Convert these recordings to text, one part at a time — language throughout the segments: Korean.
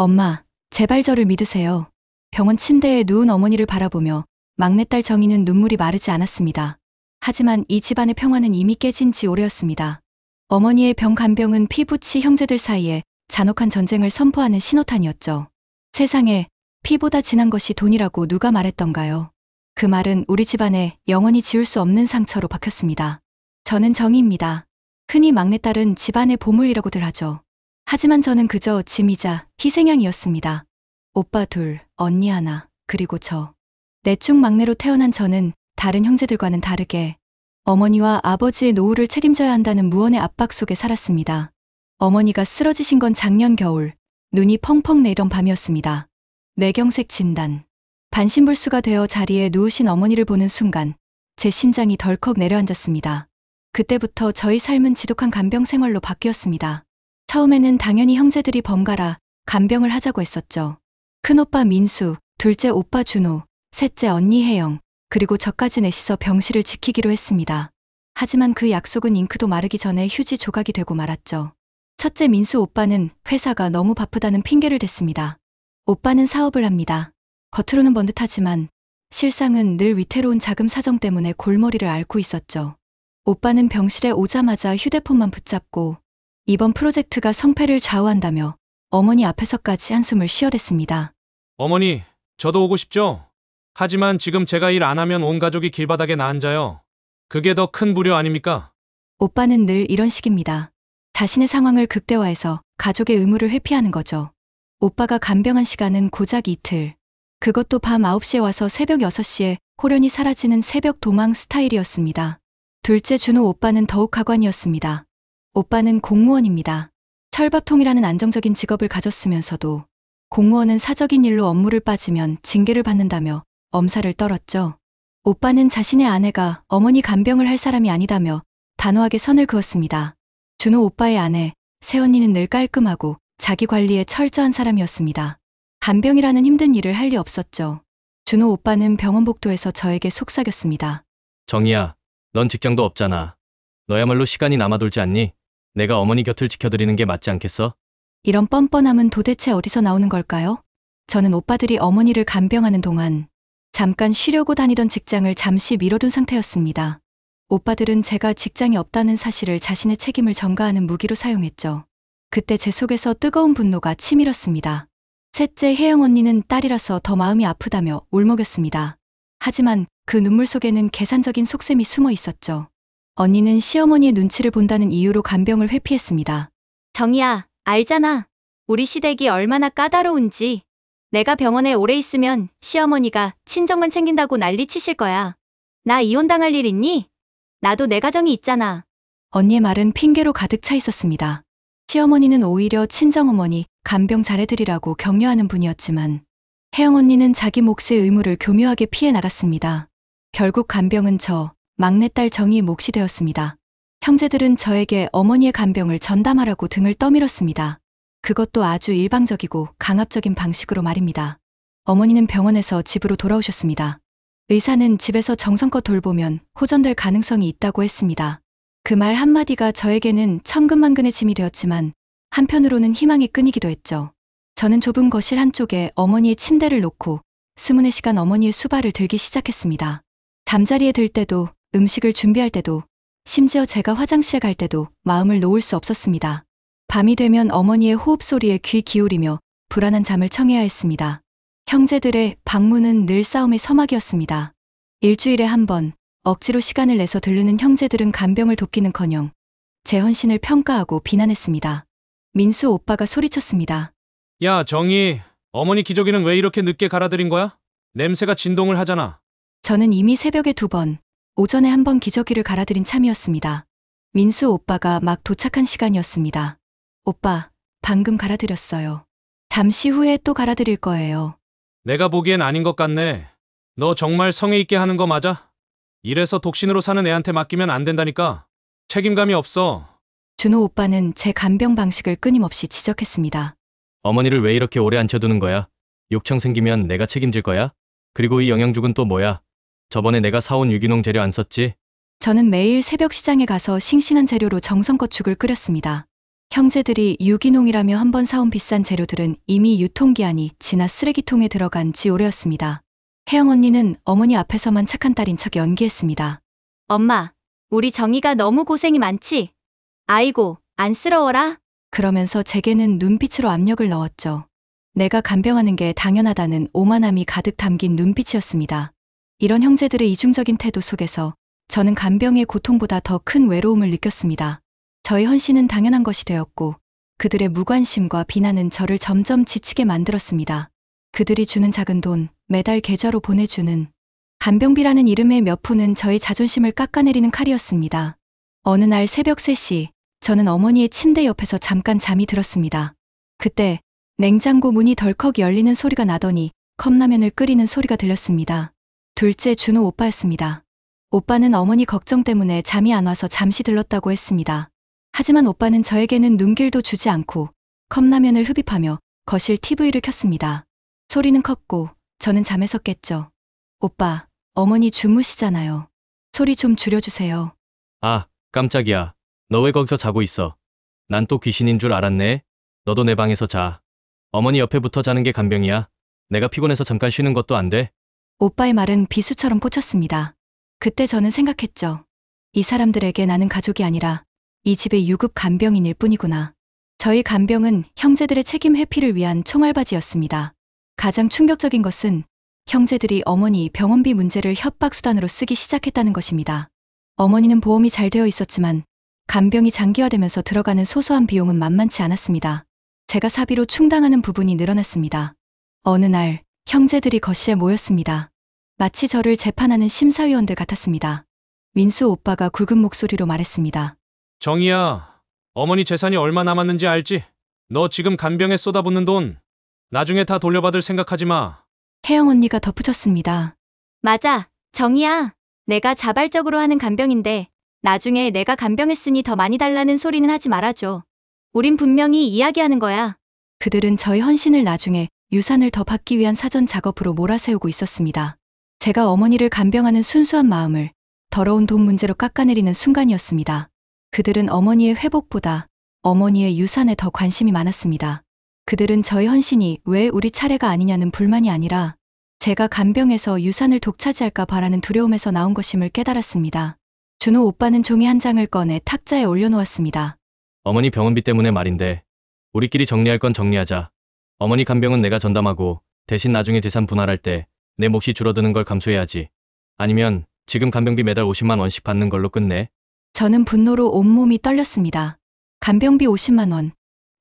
엄마, 제발 저를 믿으세요. 병원 침대에 누운 어머니를 바라보며 막내딸 정희는 눈물이 마르지 않았습니다. 하지만 이 집안의 평화는 이미 깨진 지 오래였습니다. 어머니의 병 간병은 피부치 형제들 사이에 잔혹한 전쟁을 선포하는 신호탄이었죠. 세상에 피보다 진한 것이 돈이라고 누가 말했던가요? 그 말은 우리 집안에 영원히 지울 수 없는 상처로 박혔습니다. 저는 정희입니다. 흔히 막내딸은 집안의 보물이라고들 하죠. 하지만 저는 그저 짐이자 희생양이었습니다. 오빠 둘, 언니 하나, 그리고 저. 넷중 막내로 태어난 저는 다른 형제들과는 다르게 어머니와 아버지의 노후를 책임져야 한다는 무언의 압박 속에 살았습니다. 어머니가 쓰러지신 건 작년 겨울, 눈이 펑펑 내리던 밤이었습니다. 뇌경색 진단. 반신불수가 되어 자리에 누우신 어머니를 보는 순간 제 심장이 덜컥 내려앉았습니다. 그때부터 저희 삶은 지독한 간병 생활로 바뀌었습니다. 처음에는 당연히 형제들이 번갈아 간병을 하자고 했었죠. 큰오빠 민수, 둘째 오빠 준호, 셋째 언니 혜영, 그리고 저까지 넷이서 병실을 지키기로 했습니다. 하지만 그 약속은 잉크도 마르기 전에 휴지 조각이 되고 말았죠. 첫째 민수 오빠는 회사가 너무 바쁘다는 핑계를 댔습니다. 오빠는 사업을 합니다. 겉으로는 번듯하지만 실상은 늘 위태로운 자금 사정 때문에 골머리를 앓고 있었죠. 오빠는 병실에 오자마자 휴대폰만 붙잡고 이번 프로젝트가 성패를 좌우한다며 어머니 앞에서까지 한숨을 쉬어댔습니다. 어머니, 저도 오고 싶죠? 하지만 지금 제가 일 안 하면 온 가족이 길바닥에 나앉아요. 그게 더 큰 불효 아닙니까? 오빠는 늘 이런 식입니다. 자신의 상황을 극대화해서 가족의 의무를 회피하는 거죠. 오빠가 간병한 시간은 고작 이틀. 그것도 밤 9시에 와서 새벽 6시에 호련히 사라지는 새벽 도망 스타일이었습니다. 둘째 준호 오빠는 더욱 가관이었습니다. 오빠는 공무원입니다. 철밥통이라는 안정적인 직업을 가졌으면서도 공무원은 사적인 일로 업무를 빠지면 징계를 받는다며 엄살을 떨었죠. 오빠는 자신의 아내가 어머니 간병을 할 사람이 아니다며 단호하게 선을 그었습니다. 준호 오빠의 아내, 새언니는 늘 깔끔하고 자기 관리에 철저한 사람이었습니다. 간병이라는 힘든 일을 할 리 없었죠. 준호 오빠는 병원 복도에서 저에게 속삭였습니다. 정희야, 넌 직장도 없잖아. 너야말로 시간이 남아돌지 않니? 내가 어머니 곁을 지켜드리는 게 맞지 않겠어? 이런 뻔뻔함은 도대체 어디서 나오는 걸까요? 저는 오빠들이 어머니를 간병하는 동안 잠깐 쉬려고 다니던 직장을 잠시 미뤄둔 상태였습니다. 오빠들은 제가 직장이 없다는 사실을 자신의 책임을 전가하는 무기로 사용했죠. 그때 제 속에서 뜨거운 분노가 치밀었습니다. 셋째 혜영 언니는 딸이라서 더 마음이 아프다며 울먹였습니다. 하지만 그 눈물 속에는 계산적인 속셈이 숨어 있었죠. 언니는 시어머니의 눈치를 본다는 이유로 간병을 회피했습니다. 정희야, 알잖아. 우리 시댁이 얼마나 까다로운지. 내가 병원에 오래 있으면 시어머니가 친정만 챙긴다고 난리치실 거야. 나 이혼당할 일 있니? 나도 내 가정이 있잖아. 언니의 말은 핑계로 가득 차 있었습니다. 시어머니는 오히려 친정어머니 간병 잘해드리라고 격려하는 분이었지만 혜영 언니는 자기 몫의 의무를 교묘하게 피해 나갔습니다. 결국 간병은 저, 막내딸 정희의 몫이 되었습니다. 형제들은 저에게 어머니의 간병을 전담하라고 등을 떠밀었습니다. 그것도 아주 일방적이고 강압적인 방식으로 말입니다. 어머니는 병원에서 집으로 돌아오셨습니다. 의사는 집에서 정성껏 돌보면 호전될 가능성이 있다고 했습니다. 그 말 한마디가 저에게는 천근만근의 짐이 되었지만 한편으로는 희망의 끈이기도 했죠. 저는 좁은 거실 한쪽에 어머니의 침대를 놓고 스문의 시간 어머니의 수발을 들기 시작했습니다. 잠자리에 들 때도 음식을 준비할 때도 심지어 제가 화장실에 갈 때도 마음을 놓을 수 없었습니다. 밤이 되면 어머니의 호흡 소리에 귀 기울이며 불안한 잠을 청해야 했습니다. 형제들의 방문은 늘 싸움의 서막이었습니다. 일주일에 한 번 억지로 시간을 내서 들르는 형제들은 간병을 돕기는커녕 제 헌신을 평가하고 비난했습니다. 민수 오빠가 소리쳤습니다. 야, 정희, 어머니 기저귀는 왜 이렇게 늦게 갈아들인 거야? 냄새가 진동을 하잖아. 저는 이미 새벽에 2번, 오전에 1번 기저귀를 갈아들인 참이었습니다. 민수 오빠가 막 도착한 시간이었습니다. 오빠, 방금 갈아드렸어요. 잠시 후에 또 갈아드릴 거예요. 내가 보기엔 아닌 것 같네. 너 정말 성의 있게 하는 거 맞아? 이래서 독신으로 사는 애한테 맡기면 안 된다니까. 책임감이 없어. 준호 오빠는 제 간병 방식을 끊임없이 지적했습니다. 어머니를 왜 이렇게 오래 앉혀두는 거야? 욕청 생기면 내가 책임질 거야? 그리고 이 영양죽은 또 뭐야? 저번에 내가 사온 유기농 재료 안 썼지? 저는 매일 새벽 시장에 가서 싱싱한 재료로 정성껏 죽을 끓였습니다. 형제들이 유기농이라며 한 번 사온 비싼 재료들은 이미 유통기한이 지나 쓰레기통에 들어간 지 오래였습니다. 혜영 언니는 어머니 앞에서만 착한 딸인 척 연기했습니다. 엄마, 우리 정희가 너무 고생이 많지? 아이고, 안쓰러워라. 그러면서 제게는 눈빛으로 압력을 넣었죠. 내가 간병하는 게 당연하다는 오만함이 가득 담긴 눈빛이었습니다. 이런 형제들의 이중적인 태도 속에서 저는 간병의 고통보다 더 큰 외로움을 느꼈습니다. 저의 헌신은 당연한 것이 되었고 그들의 무관심과 비난은 저를 점점 지치게 만들었습니다. 그들이 주는 작은 돈, 매달 계좌로 보내주는 간병비라는 이름의 몇 푼은 저의 자존심을 깎아내리는 칼이었습니다. 어느 날 새벽 3시, 저는 어머니의 침대 옆에서 잠깐 잠이 들었습니다. 그때 냉장고 문이 덜컥 열리는 소리가 나더니 컵라면을 끓이는 소리가 들렸습니다. 둘째 준호 오빠였습니다. 오빠는 어머니 걱정 때문에 잠이 안 와서 잠시 들렀다고 했습니다. 하지만 오빠는 저에게는 눈길도 주지 않고 컵라면을 흡입하며 거실 TV를 켰습니다. 소리는 컸고 저는 잠에서 깼죠. 오빠, 어머니 주무시잖아요. 소리 좀 줄여주세요. 아, 깜짝이야. 너 왜 거기서 자고 있어? 난 또 귀신인 줄 알았네. 너도 내 방에서 자. 어머니 옆에 붙어 자는 게 간병이야. 내가 피곤해서 잠깐 쉬는 것도 안 돼? 오빠의 말은 비수처럼 꽂혔습니다. 그때 저는 생각했죠. 이 사람들에게 나는 가족이 아니라 이 집의 유급 간병인일 뿐이구나. 저희 간병은 형제들의 책임 회피를 위한 총알바지였습니다. 가장 충격적인 것은 형제들이 어머니 병원비 문제를 협박수단으로 쓰기 시작했다는 것입니다. 어머니는 보험이 잘 되어 있었지만 간병이 장기화되면서 들어가는 소소한 비용은 만만치 않았습니다. 제가 사비로 충당하는 부분이 늘어났습니다. 어느 날 형제들이 거실에 모였습니다. 마치 저를 재판하는 심사위원들 같았습니다. 민수 오빠가 굵은 목소리로 말했습니다. 정희야, 어머니 재산이 얼마 남았는지 알지? 너 지금 간병에 쏟아붓는 돈 나중에 다 돌려받을 생각하지 마. 혜영 언니가 덧붙였습니다. 맞아, 정희야. 내가 자발적으로 하는 간병인데 나중에 내가 간병했으니 더 많이 달라는 소리는 하지 말아줘. 우린 분명히 이야기하는 거야. 그들은 저희 헌신을 나중에 유산을 더 받기 위한 사전 작업으로 몰아세우고 있었습니다. 제가 어머니를 간병하는 순수한 마음을 더러운 돈 문제로 깎아내리는 순간이었습니다. 그들은 어머니의 회복보다 어머니의 유산에 더 관심이 많았습니다. 그들은 저희 헌신이 왜 우리 차례가 아니냐는 불만이 아니라 제가 간병해서 유산을 독차지할까 바라는 두려움에서 나온 것임을 깨달았습니다. 준호 오빠는 종이 한 장을 꺼내 탁자에 올려놓았습니다. 어머니 병원비 때문에 말인데 우리끼리 정리할 건 정리하자. 어머니 간병은 내가 전담하고 대신 나중에 재산 분할할 때 내 몫이 줄어드는 걸 감수해야지. 아니면 지금 간병비 매달 50만 원씩 받는 걸로 끝내. 저는 분노로 온몸이 떨렸습니다. 간병비 50만 원.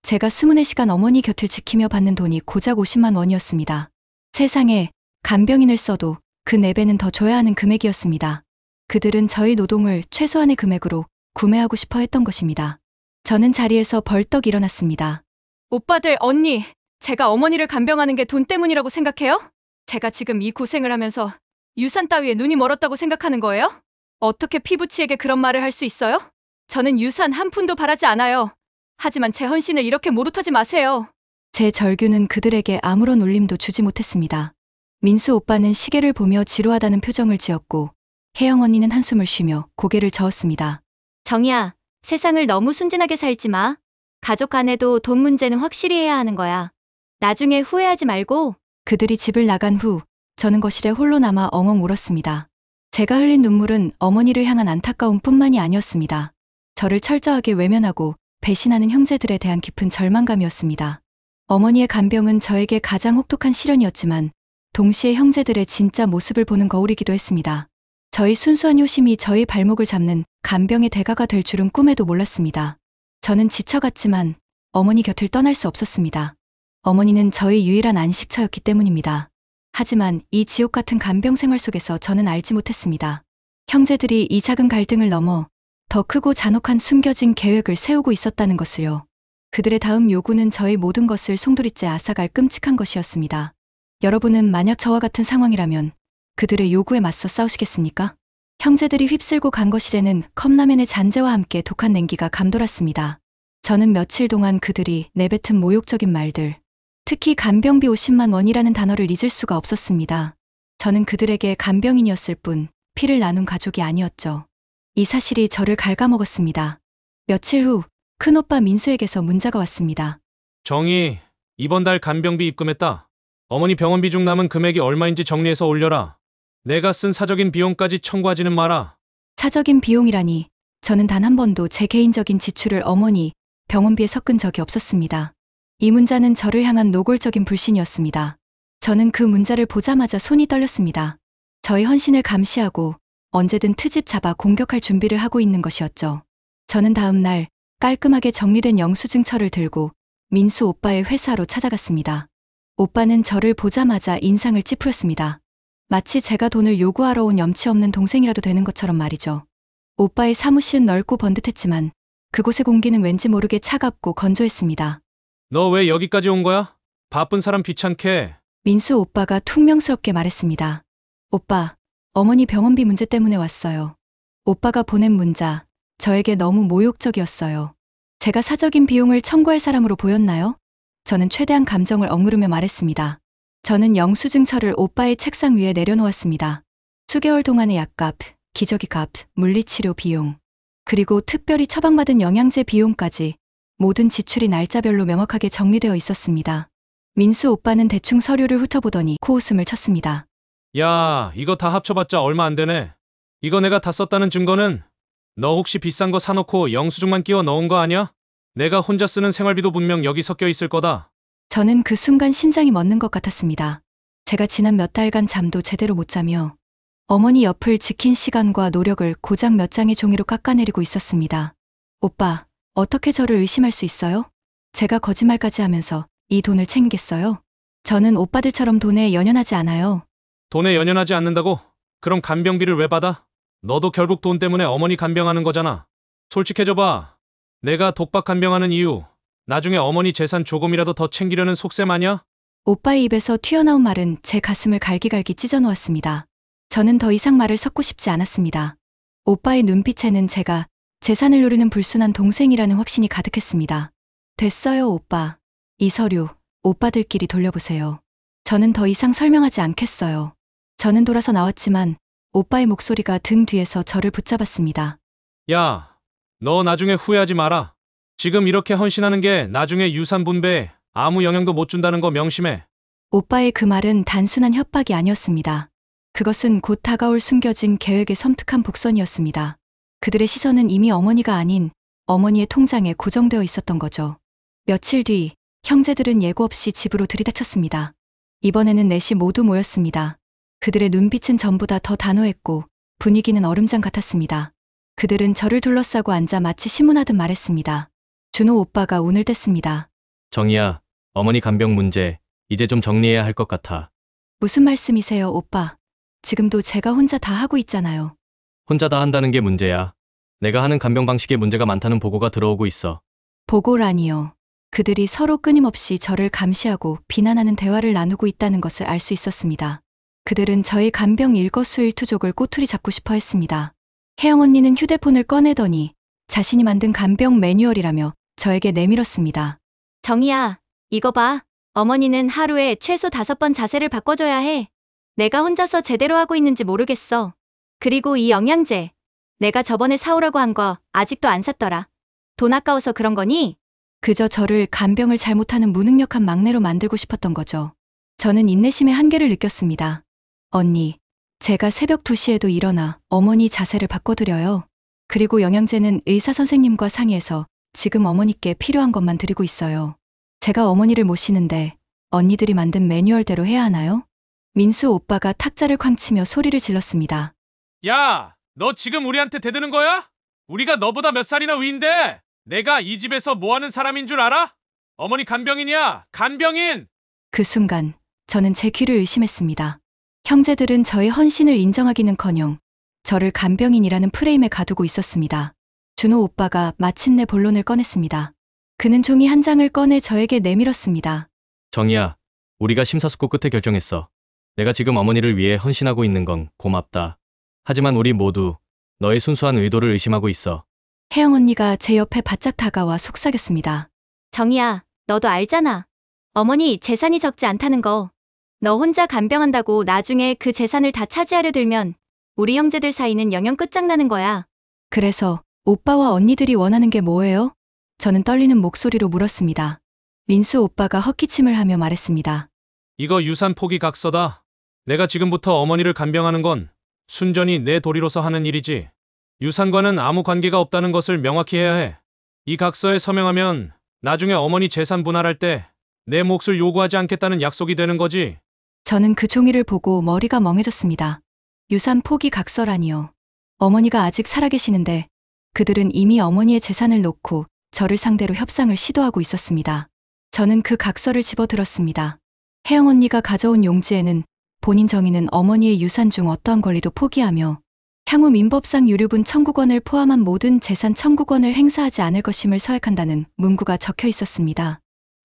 제가 24시간 어머니 곁을 지키며 받는 돈이 고작 50만 원이었습니다. 세상에 간병인을 써도 그 4배는 더 줘야 하는 금액이었습니다. 그들은 저희 노동을 최소한의 금액으로 구매하고 싶어 했던 것입니다. 저는 자리에서 벌떡 일어났습니다. 오빠들, 언니, 제가 어머니를 간병하는 게 돈 때문이라고 생각해요? 제가 지금 이 고생을 하면서 유산 따위에 눈이 멀었다고 생각하는 거예요? 어떻게 피부치에게 그런 말을 할 수 있어요? 저는 유산 한 푼도 바라지 않아요. 하지만 제 헌신을 이렇게 모르터지 마세요. 제 절규는 그들에게 아무런 울림도 주지 못했습니다. 민수 오빠는 시계를 보며 지루하다는 표정을 지었고 혜영 언니는 한숨을 쉬며 고개를 저었습니다. 정희야, 세상을 너무 순진하게 살지 마. 가족 간에도 돈 문제는 확실히 해야 하는 거야. 나중에 후회하지 말고. 그들이 집을 나간 후 저는 거실에 홀로 남아 엉엉 울었습니다. 제가 흘린 눈물은 어머니를 향한 안타까움 뿐만이 아니었습니다. 저를 철저하게 외면하고 배신하는 형제들에 대한 깊은 절망감이었습니다. 어머니의 간병은 저에게 가장 혹독한 시련이었지만 동시에 형제들의 진짜 모습을 보는 거울이기도 했습니다. 저희 순수한 효심이 저희 발목을 잡는 간병의 대가가 될 줄은 꿈에도 몰랐습니다. 저는 지쳐갔지만 어머니 곁을 떠날 수 없었습니다. 어머니는 저희 유일한 안식처였기 때문입니다. 하지만 이 지옥 같은 간병 생활 속에서 저는 알지 못했습니다. 형제들이 이 작은 갈등을 넘어 더 크고 잔혹한 숨겨진 계획을 세우고 있었다는 것을요. 그들의 다음 요구는 저희 모든 것을 송두리째 앗아갈 끔찍한 것이었습니다. 여러분은 만약 저와 같은 상황이라면 그들의 요구에 맞서 싸우시겠습니까? 형제들이 휩쓸고 간 거실에는 컵라면의 잔재와 함께 독한 냉기가 감돌았습니다. 저는 며칠 동안 그들이 내뱉은 모욕적인 말들, 특히 간병비 50만 원이라는 단어를 잊을 수가 없었습니다. 저는 그들에게 간병인이었을 뿐 피를 나눈 가족이 아니었죠. 이 사실이 저를 갉아먹었습니다. 며칠 후 큰오빠 민수에게서 문자가 왔습니다. 정희, 이번 달 간병비 입금했다. 어머니 병원비 중 남은 금액이 얼마인지 정리해서 올려라. 내가 쓴 사적인 비용까지 청구하지는 마라. 사적인 비용이라니 저는 단 한 번도 제 개인적인 지출을 어머니 병원비에 섞은 적이 없었습니다. 이 문자는 저를 향한 노골적인 불신이었습니다. 저는 그 문자를 보자마자 손이 떨렸습니다. 저의 헌신을 감시하고 언제든 트집 잡아 공격할 준비를 하고 있는 것이었죠. 저는 다음 날 깔끔하게 정리된 영수증서를 들고 민수 오빠의 회사로 찾아갔습니다. 오빠는 저를 보자마자 인상을 찌푸렸습니다. 마치 제가 돈을 요구하러 온 염치 없는 동생이라도 되는 것처럼 말이죠. 오빠의 사무실은 넓고 번듯했지만 그곳의 공기는 왠지 모르게 차갑고 건조했습니다. 너 왜 여기까지 온 거야? 바쁜 사람 귀찮게. 민수 오빠가 퉁명스럽게 말했습니다. 오빠, 어머니 병원비 문제 때문에 왔어요. 오빠가 보낸 문자, 저에게 너무 모욕적이었어요. 제가 사적인 비용을 청구할 사람으로 보였나요? 저는 최대한 감정을 억누르며 말했습니다. 저는 영수증서를 오빠의 책상 위에 내려놓았습니다. 수개월 동안의 약값, 기저귀값, 물리치료 비용, 그리고 특별히 처방받은 영양제 비용까지 모든 지출이 날짜별로 명확하게 정리되어 있었습니다. 민수 오빠는 대충 서류를 훑어보더니 코웃음을 쳤습니다. 야, 이거 다 합쳐봤자 얼마 안 되네. 이거 내가 다 썼다는 증거는? 너 혹시 비싼 거 사놓고 영수증만 끼워 넣은 거 아니야? 내가 혼자 쓰는 생활비도 분명 여기 섞여 있을 거다. 저는 그 순간 심장이 멎는 것 같았습니다. 제가 지난 몇 달간 잠도 제대로 못 자며 어머니 옆을 지킨 시간과 노력을 고작 몇 장의 종이로 깎아내리고 있었습니다. 오빠, 어떻게 저를 의심할 수 있어요? 제가 거짓말까지 하면서 이 돈을 챙기겠어요? 저는 오빠들처럼 돈에 연연하지 않아요. 돈에 연연하지 않는다고? 그럼 간병비를 왜 받아? 너도 결국 돈 때문에 어머니 간병하는 거잖아. 솔직해져봐. 내가 독박 간병하는 이유, 나중에 어머니 재산 조금이라도 더 챙기려는 속셈 아니야? 오빠의 입에서 튀어나온 말은 제 가슴을 갈기갈기 찢어놓았습니다. 저는 더 이상 말을 섞고 싶지 않았습니다. 오빠의 눈빛에는 제가 재산을 노리는 불순한 동생이라는 확신이 가득했습니다. 됐어요, 오빠. 이 서류, 오빠들끼리 돌려보세요. 저는 더 이상 설명하지 않겠어요. 저는 돌아서 나왔지만 오빠의 목소리가 등 뒤에서 저를 붙잡았습니다. 야, 너 나중에 후회하지 마라. 지금 이렇게 헌신하는 게 나중에 유산 분배에 아무 영향도 못 준다는 거 명심해. 오빠의 그 말은 단순한 협박이 아니었습니다. 그것은 곧 다가올 숨겨진 계획의 섬뜩한 복선이었습니다. 그들의 시선은 이미 어머니가 아닌 어머니의 통장에 고정되어 있었던 거죠. 며칠 뒤 형제들은 예고 없이 집으로 들이닥쳤습니다. 이번에는 넷이 모두 모였습니다. 그들의 눈빛은 전보다 더 단호했고 분위기는 얼음장 같았습니다. 그들은 저를 둘러싸고 앉아 마치 신문하듯 말했습니다. 준호 오빠가 운을 뗐습니다. 정희야, 어머니 간병 문제 이제 좀 정리해야 할 것 같아. 무슨 말씀이세요, 오빠? 지금도 제가 혼자 다 하고 있잖아요. 혼자 다 한다는 게 문제야. 내가 하는 간병 방식에 문제가 많다는 보고가 들어오고 있어. 보고라니요. 그들이 서로 끊임없이 저를 감시하고 비난하는 대화를 나누고 있다는 것을 알 수 있었습니다. 그들은 저의 간병 일거수일투족을 꼬투리 잡고 싶어 했습니다. 혜영 언니는 휴대폰을 꺼내더니 자신이 만든 간병 매뉴얼이라며 저에게 내밀었습니다. 정희야, 이거 봐. 어머니는 하루에 최소 5번 자세를 바꿔줘야 해. 내가 혼자서 제대로 하고 있는지 모르겠어. 그리고 이 영양제. 내가 저번에 사오라고 한 거 아직도 안 샀더라. 돈 아까워서 그런 거니? 그저 저를 간병을 잘못하는 무능력한 막내로 만들고 싶었던 거죠. 저는 인내심의 한계를 느꼈습니다. 언니, 제가 새벽 2시에도 일어나 어머니 자세를 바꿔드려요. 그리고 영양제는 의사 선생님과 상의해서 지금 어머니께 필요한 것만 드리고 있어요. 제가 어머니를 모시는데 언니들이 만든 매뉴얼대로 해야 하나요? 민수 오빠가 탁자를 쾅 치며 소리를 질렀습니다. 야, 너 지금 우리한테 대드는 거야? 우리가 너보다 몇 살이나 위인데 내가 이 집에서 뭐 하는 사람인 줄 알아? 어머니 간병인이야, 간병인! 그 순간 저는 제 귀를 의심했습니다. 형제들은 저의 헌신을 인정하기는커녕 저를 간병인이라는 프레임에 가두고 있었습니다. 준호 오빠가 마침내 본론을 꺼냈습니다. 그는 종이 한 장을 꺼내 저에게 내밀었습니다. 정희야, 우리가 심사숙고 끝에 결정했어. 내가 지금 어머니를 위해 헌신하고 있는 건 고맙다. 하지만 우리 모두 너의 순수한 의도를 의심하고 있어. 혜영 언니가 제 옆에 바짝 다가와 속삭였습니다. 정희야, 너도 알잖아. 어머니 재산이 적지 않다는 거. 너 혼자 간병한다고 나중에 그 재산을 다 차지하려 들면 우리 형제들 사이는 영영 끝장나는 거야. 그래서 오빠와 언니들이 원하는 게 뭐예요? 저는 떨리는 목소리로 물었습니다. 민수 오빠가 헛기침을 하며 말했습니다. 이거 유산 포기 각서다. 내가 지금부터 어머니를 간병하는 건 순전히 내 도리로서 하는 일이지. 유산과는 아무 관계가 없다는 것을 명확히 해야 해. 이 각서에 서명하면 나중에 어머니 재산 분할할 때 내 몫을 요구하지 않겠다는 약속이 되는 거지. 저는 그 종이를 보고 머리가 멍해졌습니다. 유산 포기 각서라니요. 어머니가 아직 살아계시는데 그들은 이미 어머니의 재산을 놓고 저를 상대로 협상을 시도하고 있었습니다. 저는 그 각서를 집어들었습니다. 혜영 언니가 가져온 용지에는 본인 정의는 어머니의 유산 중 어떠한 권리도 포기하며 향후 민법상 유류분 청구권을 포함한 모든 재산 청구권을 행사하지 않을 것임을 서약한다는 문구가 적혀 있었습니다.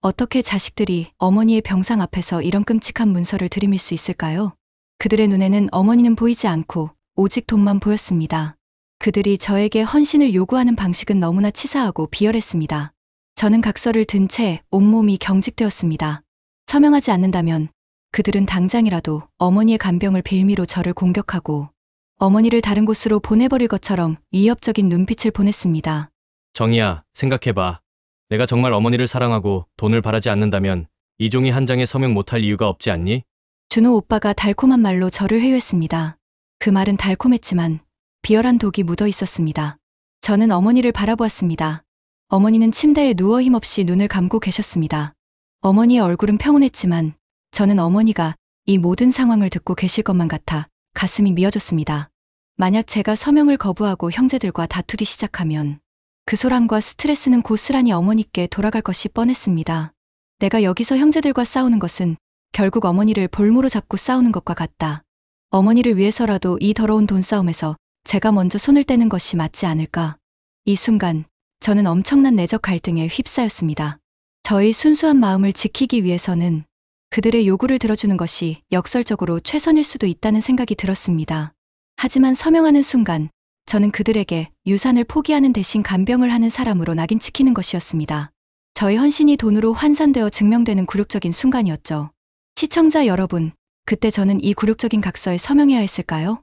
어떻게 자식들이 어머니의 병상 앞에서 이런 끔찍한 문서를 들이밀 수 있을까요? 그들의 눈에는 어머니는 보이지 않고 오직 돈만 보였습니다. 그들이 저에게 헌신을 요구하는 방식은 너무나 치사하고 비열했습니다. 저는 각서를 든 채 온몸이 경직되었습니다. 서명하지 않는다면 그들은 당장이라도 어머니의 간병을 빌미로 저를 공격하고 어머니를 다른 곳으로 보내버릴 것처럼 위협적인 눈빛을 보냈습니다. 정희야, 생각해봐. 내가 정말 어머니를 사랑하고 돈을 바라지 않는다면 이 종이 한 장에 서명 못할 이유가 없지 않니? 준호 오빠가 달콤한 말로 저를 회유했습니다. 그 말은 달콤했지만 비열한 독이 묻어 있었습니다. 저는 어머니를 바라보았습니다. 어머니는 침대에 누워 힘없이 눈을 감고 계셨습니다. 어머니의 얼굴은 평온했지만 저는 어머니가 이 모든 상황을 듣고 계실 것만 같아 가슴이 미어졌습니다. 만약 제가 서명을 거부하고 형제들과 다투기 시작하면 그 소란과 스트레스는 고스란히 어머니께 돌아갈 것이 뻔했습니다. 내가 여기서 형제들과 싸우는 것은 결국 어머니를 볼모로 잡고 싸우는 것과 같다. 어머니를 위해서라도 이 더러운 돈 싸움에서 제가 먼저 손을 떼는 것이 맞지 않을까. 이 순간 저는 엄청난 내적 갈등에 휩싸였습니다. 저의 순수한 마음을 지키기 위해서는 그들의 요구를 들어주는 것이 역설적으로 최선일 수도 있다는 생각이 들었습니다. 하지만 서명하는 순간 저는 그들에게 유산을 포기하는 대신 간병을 하는 사람으로 낙인 찍히는 것이었습니다. 저의 헌신이 돈으로 환산되어 증명되는 굴욕적인 순간이었죠. 시청자 여러분, 그때 저는 이 굴욕적인 각서에 서명해야 했을까요?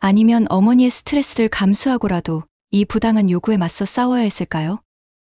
아니면 어머니의 스트레스를 감수하고라도 이 부당한 요구에 맞서 싸워야 했을까요?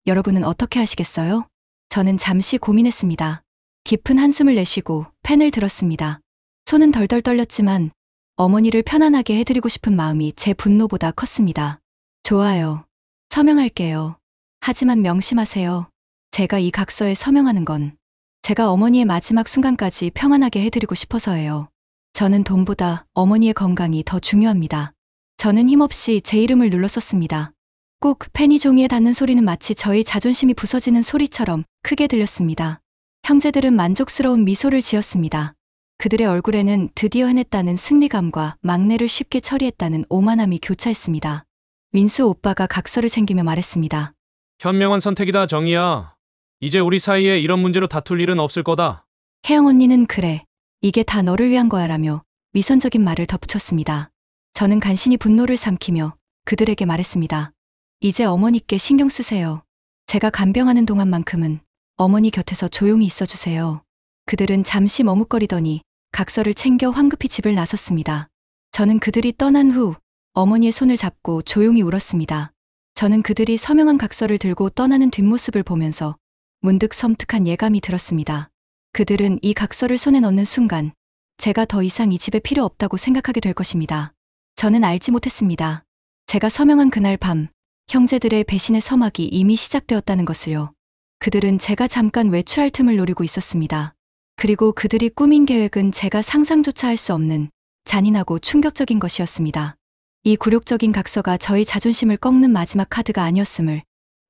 여러분은 어떻게 하시겠어요? 저는 잠시 고민했습니다. 깊은 한숨을 내쉬고 펜을 들었습니다. 손은 덜덜 떨렸지만 어머니를 편안하게 해드리고 싶은 마음이 제 분노보다 컸습니다. 좋아요. 서명할게요. 하지만 명심하세요. 제가 이 각서에 서명하는 건 제가 어머니의 마지막 순간까지 평안하게 해드리고 싶어서예요. 저는 돈보다 어머니의 건강이 더 중요합니다. 저는 힘없이 제 이름을 눌렀었습니다. 꼭 펜이 종이에 닿는 소리는 마치 저의 자존심이 부서지는 소리처럼 크게 들렸습니다. 형제들은 만족스러운 미소를 지었습니다. 그들의 얼굴에는 드디어 해냈다는 승리감과 막내를 쉽게 처리했다는 오만함이 교차했습니다. 민수 오빠가 각서를 챙기며 말했습니다. 현명한 선택이다, 정희야. 이제 우리 사이에 이런 문제로 다툴 일은 없을 거다. 혜영 언니는 그래, 이게 다 너를 위한 거야 라며 위선적인 말을 덧붙였습니다. 저는 간신히 분노를 삼키며 그들에게 말했습니다. 이제 어머니께 신경 쓰세요. 제가 간병하는 동안만큼은 어머니 곁에서 조용히 있어주세요. 그들은 잠시 머뭇거리더니 각서를 챙겨 황급히 집을 나섰습니다. 저는 그들이 떠난 후 어머니의 손을 잡고 조용히 울었습니다. 저는 그들이 서명한 각서를 들고 떠나는 뒷모습을 보면서 문득 섬뜩한 예감이 들었습니다. 그들은 이 각서를 손에 넣는 순간 제가 더 이상 이 집에 필요 없다고 생각하게 될 것입니다. 저는 알지 못했습니다. 제가 서명한 그날 밤 형제들의 배신의 서막이 이미 시작되었다는 것을요. 그들은 제가 잠깐 외출할 틈을 노리고 있었습니다. 그리고 그들이 꾸민 계획은 제가 상상조차 할 수 없는 잔인하고 충격적인 것이었습니다. 이 굴욕적인 각서가 저희 자존심을 꺾는 마지막 카드가 아니었음을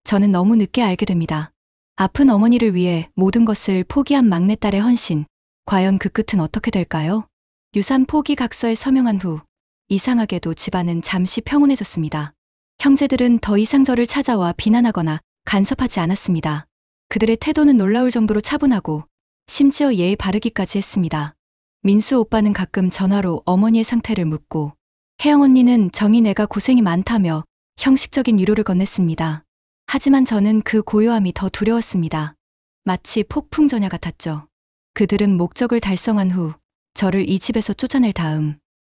저는 너무 늦게 알게 됩니다. 아픈 어머니를 위해 모든 것을 포기한 막내딸의 헌신, 과연 그 끝은 어떻게 될까요? 유산 포기 각서에 서명한 후 이상하게도 집안은 잠시 평온해졌습니다. 형제들은 더 이상 저를 찾아와 비난하거나 간섭하지 않았습니다. 그들의 태도는 놀라울 정도로 차분하고 심지어 예의 바르기까지 했습니다. 민수 오빠는 가끔 전화로 어머니의 상태를 묻고 혜영 언니는 정희네가 고생이 많다며 형식적인 위로를 건넸습니다. 하지만 저는 그 고요함이 더 두려웠습니다. 마치 폭풍 전야 같았죠. 그들은 목적을 달성한 후 저를 이 집에서 쫓아낼 다음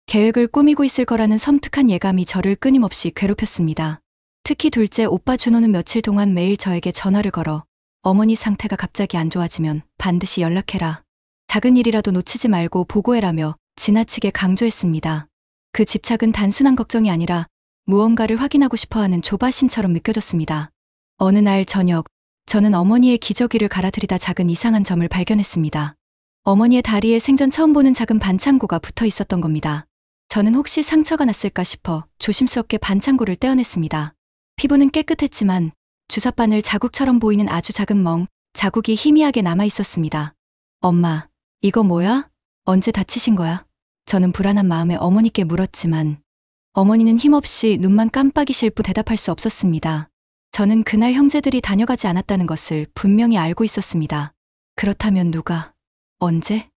계획을 꾸미고 있을 거라는 섬뜩한 예감이 저를 끊임없이 괴롭혔습니다. 특히 둘째 오빠 준호는 며칠 동안 매일 저에게 전화를 걸어 어머니 상태가 갑자기 안 좋아지면 반드시 연락해라. 작은 일이라도 놓치지 말고 보고해라며 지나치게 강조했습니다. 그 집착은 단순한 걱정이 아니라 무언가를 확인하고 싶어하는 조바심처럼 느껴졌습니다. 어느 날 저녁, 저는 어머니의 기저귀를 갈아들이다 작은 이상한 점을 발견했습니다. 어머니의 다리에 생전 처음 보는 작은 반창고가 붙어 있었던 겁니다. 저는 혹시 상처가 났을까 싶어 조심스럽게 반창고를 떼어냈습니다. 피부는 깨끗했지만 주사바늘 자국처럼 보이는 아주 작은 자국이 희미하게 남아 있었습니다. 엄마, 이거 뭐야? 언제 다치신 거야? 저는 불안한 마음에 어머니께 물었지만 어머니는 힘없이 눈만 깜빡이실 뿐 대답할 수 없었습니다. 저는 그날 형제들이 다녀가지 않았다는 것을 분명히 알고 있었습니다. 그렇다면 누가, 언제?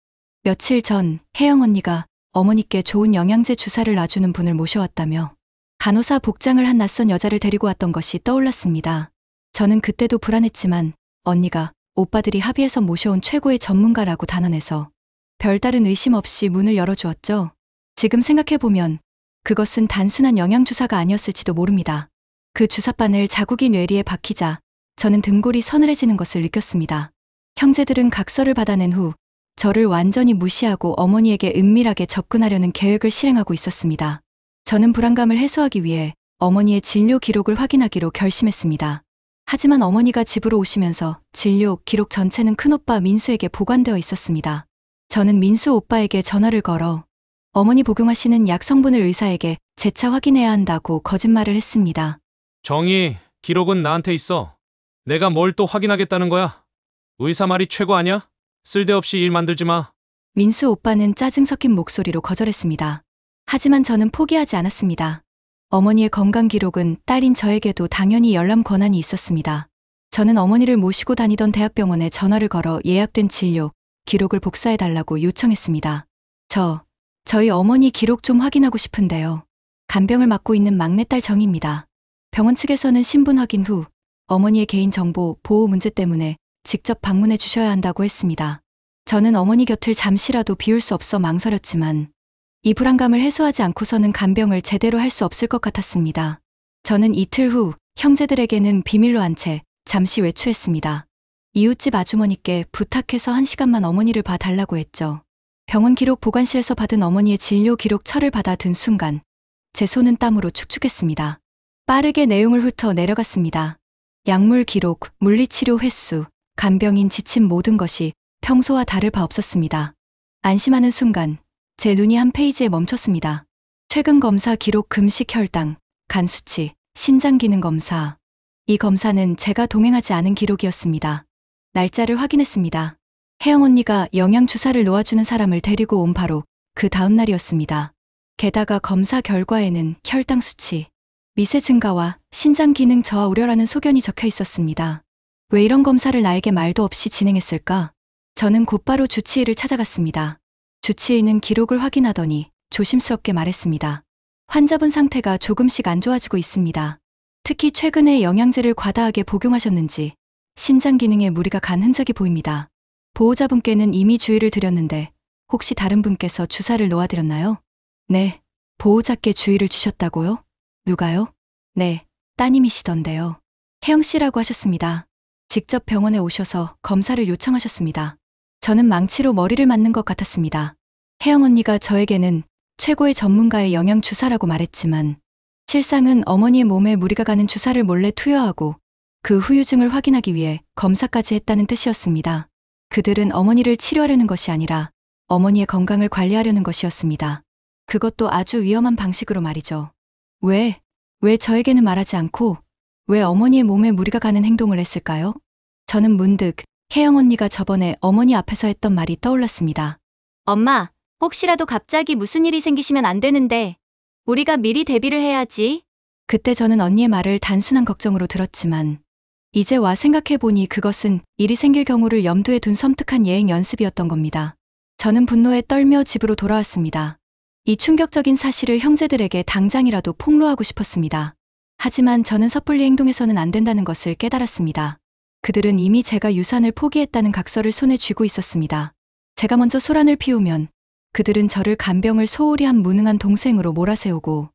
며칠 전 혜영 언니가 어머니께 좋은 영양제 주사를 놔주는 분을 모셔왔다며 간호사 복장을 한 낯선 여자를 데리고 왔던 것이 떠올랐습니다. 저는 그때도 불안했지만 언니가 오빠들이 합의해서 모셔온 최고의 전문가라고 단언해서 별다른 의심 없이 문을 열어주었죠. 지금 생각해보면 그것은 단순한 영양주사가 아니었을지도 모릅니다. 그 주사바늘 자국이 뇌리에 박히자 저는 등골이 서늘해지는 것을 느꼈습니다. 형제들은 각서를 받아낸 후 저를 완전히 무시하고 어머니에게 은밀하게 접근하려는 계획을 실행하고 있었습니다. 저는 불안감을 해소하기 위해 어머니의 진료 기록을 확인하기로 결심했습니다. 하지만 어머니가 집으로 오시면서 진료 기록 전체는 큰오빠 민수에게 보관되어 있었습니다. 저는 민수 오빠에게 전화를 걸어 어머니 복용하시는 약 성분을 의사에게 재차 확인해야 한다고 거짓말을 했습니다. 정희, 기록은 나한테 있어. 내가 뭘 또 확인하겠다는 거야? 의사 말이 최고 아니야? 쓸데없이 일 만들지 마. 민수 오빠는 짜증 섞인 목소리로 거절했습니다. 하지만 저는 포기하지 않았습니다. 어머니의 건강 기록은 딸인 저에게도 당연히 열람 권한이 있었습니다. 저는 어머니를 모시고 다니던 대학병원에 전화를 걸어 예약된 진료 기록을 복사해달라고 요청했습니다. 저희 어머니 기록 좀 확인하고 싶은데요. 간병을 맡고 있는 막내딸 정입니다. 병원 측에서는 신분 확인 후 어머니의 개인정보 보호 문제 때문에 직접 방문해 주셔야 한다고 했습니다. 저는 어머니 곁을 잠시라도 비울 수 없어 망설였지만 이 불안감을 해소하지 않고서는 간병을 제대로 할 수 없을 것 같았습니다. 저는 이틀 후 형제들에게는 비밀로 한 채 잠시 외출했습니다. 이웃집 아주머니께 부탁해서 1시간만 어머니를 봐달라고 했죠. 병원 기록 보관실에서 받은 어머니의 진료 기록 철을 받아 든 순간 제 손은 땀으로 축축했습니다. 빠르게 내용을 훑어 내려갔습니다. 약물 기록, 물리치료 횟수, 간병인 지침 모든 것이 평소와 다를 바 없었습니다. 안심하는 순간 제 눈이 한 페이지에 멈췄습니다. 최근 검사 기록 금식 혈당, 간 수치, 신장 기능 검사. 이 검사는 제가 동행하지 않은 기록이었습니다. 날짜를 확인했습니다. 혜영 언니가 영양주사를 놓아주는 사람을 데리고 온 바로 그 다음 날이었습니다. 게다가 검사 결과에는 혈당 수치, 미세 증가와 신장 기능 저하 우려라는 소견이 적혀 있었습니다. 왜 이런 검사를 나에게 말도 없이 진행했을까? 저는 곧바로 주치의를 찾아갔습니다. 주치의는 기록을 확인하더니 조심스럽게 말했습니다. 환자분 상태가 조금씩 안 좋아지고 있습니다. 특히 최근에 영양제를 과다하게 복용하셨는지 신장 기능에 무리가 간 흔적이 보입니다. 보호자분께는 이미 주의를 드렸는데 혹시 다른 분께서 주사를 놓아드렸나요? 네, 보호자께 주의를 주셨다고요? 누가요? 네, 따님이시던데요. 혜영 씨라고 하셨습니다. 직접 병원에 오셔서 검사를 요청하셨습니다. 저는 망치로 머리를 맞는 것 같았습니다. 혜영 언니가 저에게는 최고의 전문가의 영양 주사라고 말했지만 실상은 어머니의 몸에 무리가 가는 주사를 몰래 투여하고 그 후유증을 확인하기 위해 검사까지 했다는 뜻이었습니다. 그들은 어머니를 치료하려는 것이 아니라 어머니의 건강을 관리하려는 것이었습니다. 그것도 아주 위험한 방식으로 말이죠. 왜 저에게는 말하지 않고 왜 어머니의 몸에 무리가 가는 행동을 했을까요? 저는 문득 혜영 언니가 저번에 어머니 앞에서 했던 말이 떠올랐습니다. 엄마, 혹시라도 갑자기 무슨 일이 생기시면 안 되는데 우리가 미리 대비를 해야지. 그때 저는 언니의 말을 단순한 걱정으로 들었지만 이제 와 생각해보니 그것은 일이 생길 경우를 염두에 둔 섬뜩한 예행 연습이었던 겁니다. 저는 분노에 떨며 집으로 돌아왔습니다. 이 충격적인 사실을 형제들에게 당장이라도 폭로하고 싶었습니다. 하지만 저는 섣불리 행동해서는 안 된다는 것을 깨달았습니다. 그들은 이미 제가 유산을 포기했다는 각서를 손에 쥐고 있었습니다. 제가 먼저 소란을 피우면 그들은 저를 간병을 소홀히 한 무능한 동생으로 몰아세우고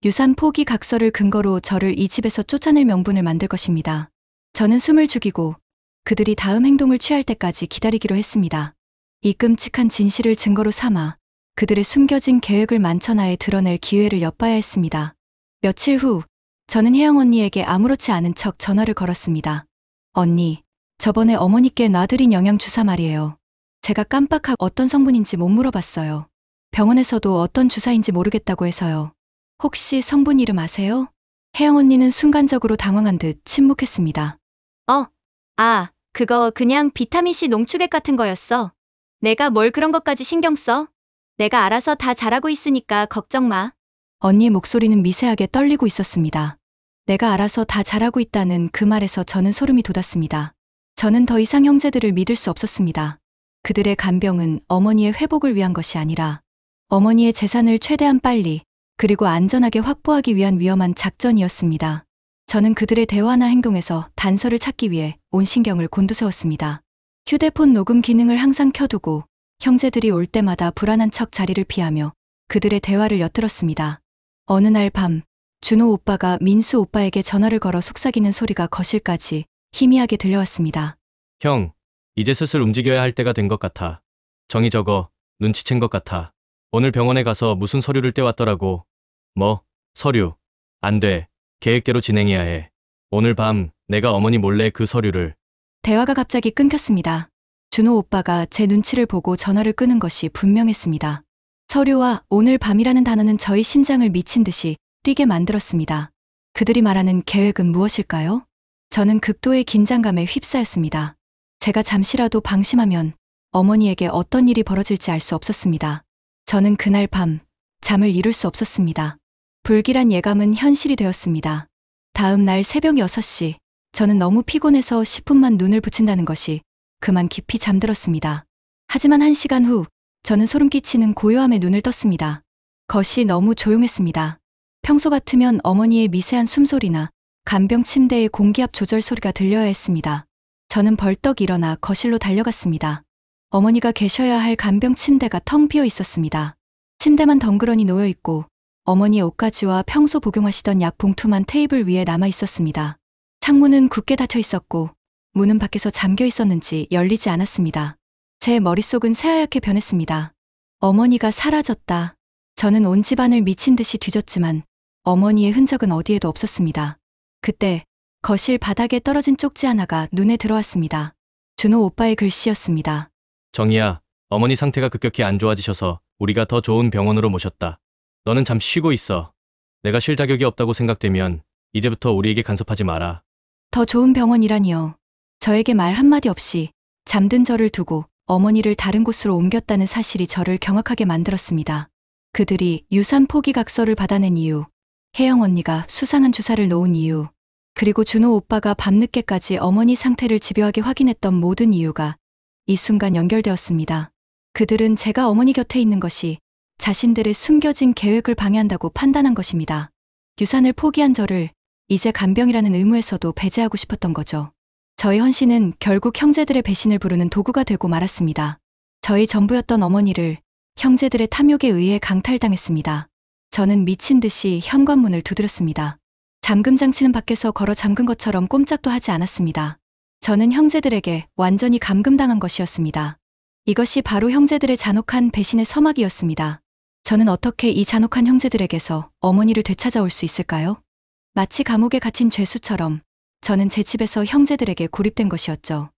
유산 포기 각서를 근거로 저를 이 집에서 쫓아낼 명분을 만들 것입니다. 저는 숨을 죽이고 그들이 다음 행동을 취할 때까지 기다리기로 했습니다. 이 끔찍한 진실을 증거로 삼아 그들의 숨겨진 계획을 만천하에 드러낼 기회를 엿봐야 했습니다. 며칠 후 저는 혜영 언니에게 아무렇지 않은 척 전화를 걸었습니다. 언니, 저번에 어머니께 놔드린 영양주사 말이에요. 제가 깜빡하고 어떤 성분인지 못 물어봤어요. 병원에서도 어떤 주사인지 모르겠다고 해서요. 혹시 성분 이름 아세요? 혜영 언니는 순간적으로 당황한 듯 침묵했습니다. 그거 그냥 비타민C 농축액 같은 거였어. 내가 뭘 그런 것까지 신경 써? 내가 알아서 다 잘하고 있으니까 걱정 마. 언니의 목소리는 미세하게 떨리고 있었습니다. 내가 알아서 다 잘하고 있다는 그 말에서 저는 소름이 돋았습니다. 저는 더 이상 형제들을 믿을 수 없었습니다. 그들의 간병은 어머니의 회복을 위한 것이 아니라 어머니의 재산을 최대한 빨리 그리고 안전하게 확보하기 위한 위험한 작전이었습니다. 저는 그들의 대화나 행동에서 단서를 찾기 위해 온 신경을 곤두세웠습니다. 휴대폰 녹음 기능을 항상 켜두고 형제들이 올 때마다 불안한 척 자리를 피하며 그들의 대화를 엿들었습니다. 어느 날 밤, 준호 오빠가 민수 오빠에게 전화를 걸어 속삭이는 소리가 거실까지 희미하게 들려왔습니다. 형, 이제 슬슬 움직여야 할 때가 된 것 같아. 정이 적어, 눈치챈 것 같아. 오늘 병원에 가서 무슨 서류를 떼왔더라고. 뭐, 서류. 안 돼. 계획대로 진행해야 해. 오늘 밤 내가 어머니 몰래 그 서류를. 대화가 갑자기 끊겼습니다. 준호 오빠가 제 눈치를 보고 전화를 끄는 것이 분명했습니다. 서류와 오늘 밤이라는 단어는 저희 심장을 미친 듯이 뛰게 만들었습니다. 그들이 말하는 계획은 무엇일까요? 저는 극도의 긴장감에 휩싸였습니다. 제가 잠시라도 방심하면 어머니에게 어떤 일이 벌어질지 알 수 없었습니다. 저는 그날 밤 잠을 이룰 수 없었습니다. 불길한 예감은 현실이 되었습니다. 다음 날 새벽 6시, 저는 너무 피곤해서 10분만 눈을 붙인다는 것이 그만 깊이 잠들었습니다. 하지만 1시간 후, 저는 소름 끼치는 고요함에 눈을 떴습니다. 거실이 너무 조용했습니다. 평소 같으면 어머니의 미세한 숨소리나 간병 침대의 공기압 조절 소리가 들려야 했습니다. 저는 벌떡 일어나 거실로 달려갔습니다. 어머니가 계셔야 할 간병 침대가 텅 비어 있었습니다. 침대만 덩그러니 놓여 있고 어머니의 옷가지와 평소 복용하시던 약 봉투만 테이블 위에 남아 있었습니다. 창문은 굳게 닫혀 있었고 문은 밖에서 잠겨 있었는지 열리지 않았습니다. 제 머릿속은 새하얗게 변했습니다. 어머니가 사라졌다. 저는 온 집안을 미친 듯이 뒤졌지만 어머니의 흔적은 어디에도 없었습니다. 그때 거실 바닥에 떨어진 쪽지 하나가 눈에 들어왔습니다. 준호 오빠의 글씨였습니다. 정이야, 어머니 상태가 급격히 안 좋아지셔서 우리가 더 좋은 병원으로 모셨다. 너는 잠시 쉬고 있어. 내가 쉴 자격이 없다고 생각되면 이제부터 우리에게 간섭하지 마라. 더 좋은 병원이라니요. 저에게 말 한마디 없이 잠든 저를 두고 어머니를 다른 곳으로 옮겼다는 사실이 저를 경악하게 만들었습니다. 그들이 유산 포기 각서를 받아낸 이유, 혜영 언니가 수상한 주사를 놓은 이유, 그리고 준호 오빠가 밤늦게까지 어머니 상태를 집요하게 확인했던 모든 이유가 이 순간 연결되었습니다. 그들은 제가 어머니 곁에 있는 것이 자신들의 숨겨진 계획을 방해한다고 판단한 것입니다. 유산을 포기한 저를 이제 간병이라는 의무에서도 배제하고 싶었던 거죠. 저의 헌신은 결국 형제들의 배신을 부르는 도구가 되고 말았습니다. 저희 전부였던 어머니를 형제들의 탐욕에 의해 강탈당했습니다. 저는 미친 듯이 현관문을 두드렸습니다. 잠금 장치는 밖에서 걸어 잠근 것처럼 꼼짝도 하지 않았습니다. 저는 형제들에게 완전히 감금당한 것이었습니다. 이것이 바로 형제들의 잔혹한 배신의 서막이었습니다. 저는 어떻게 이 잔혹한 형제들에게서 어머니를 되찾아올 수 있을까요? 마치 감옥에 갇힌 죄수처럼 저는 제 집에서 형제들에게 고립된 것이었죠.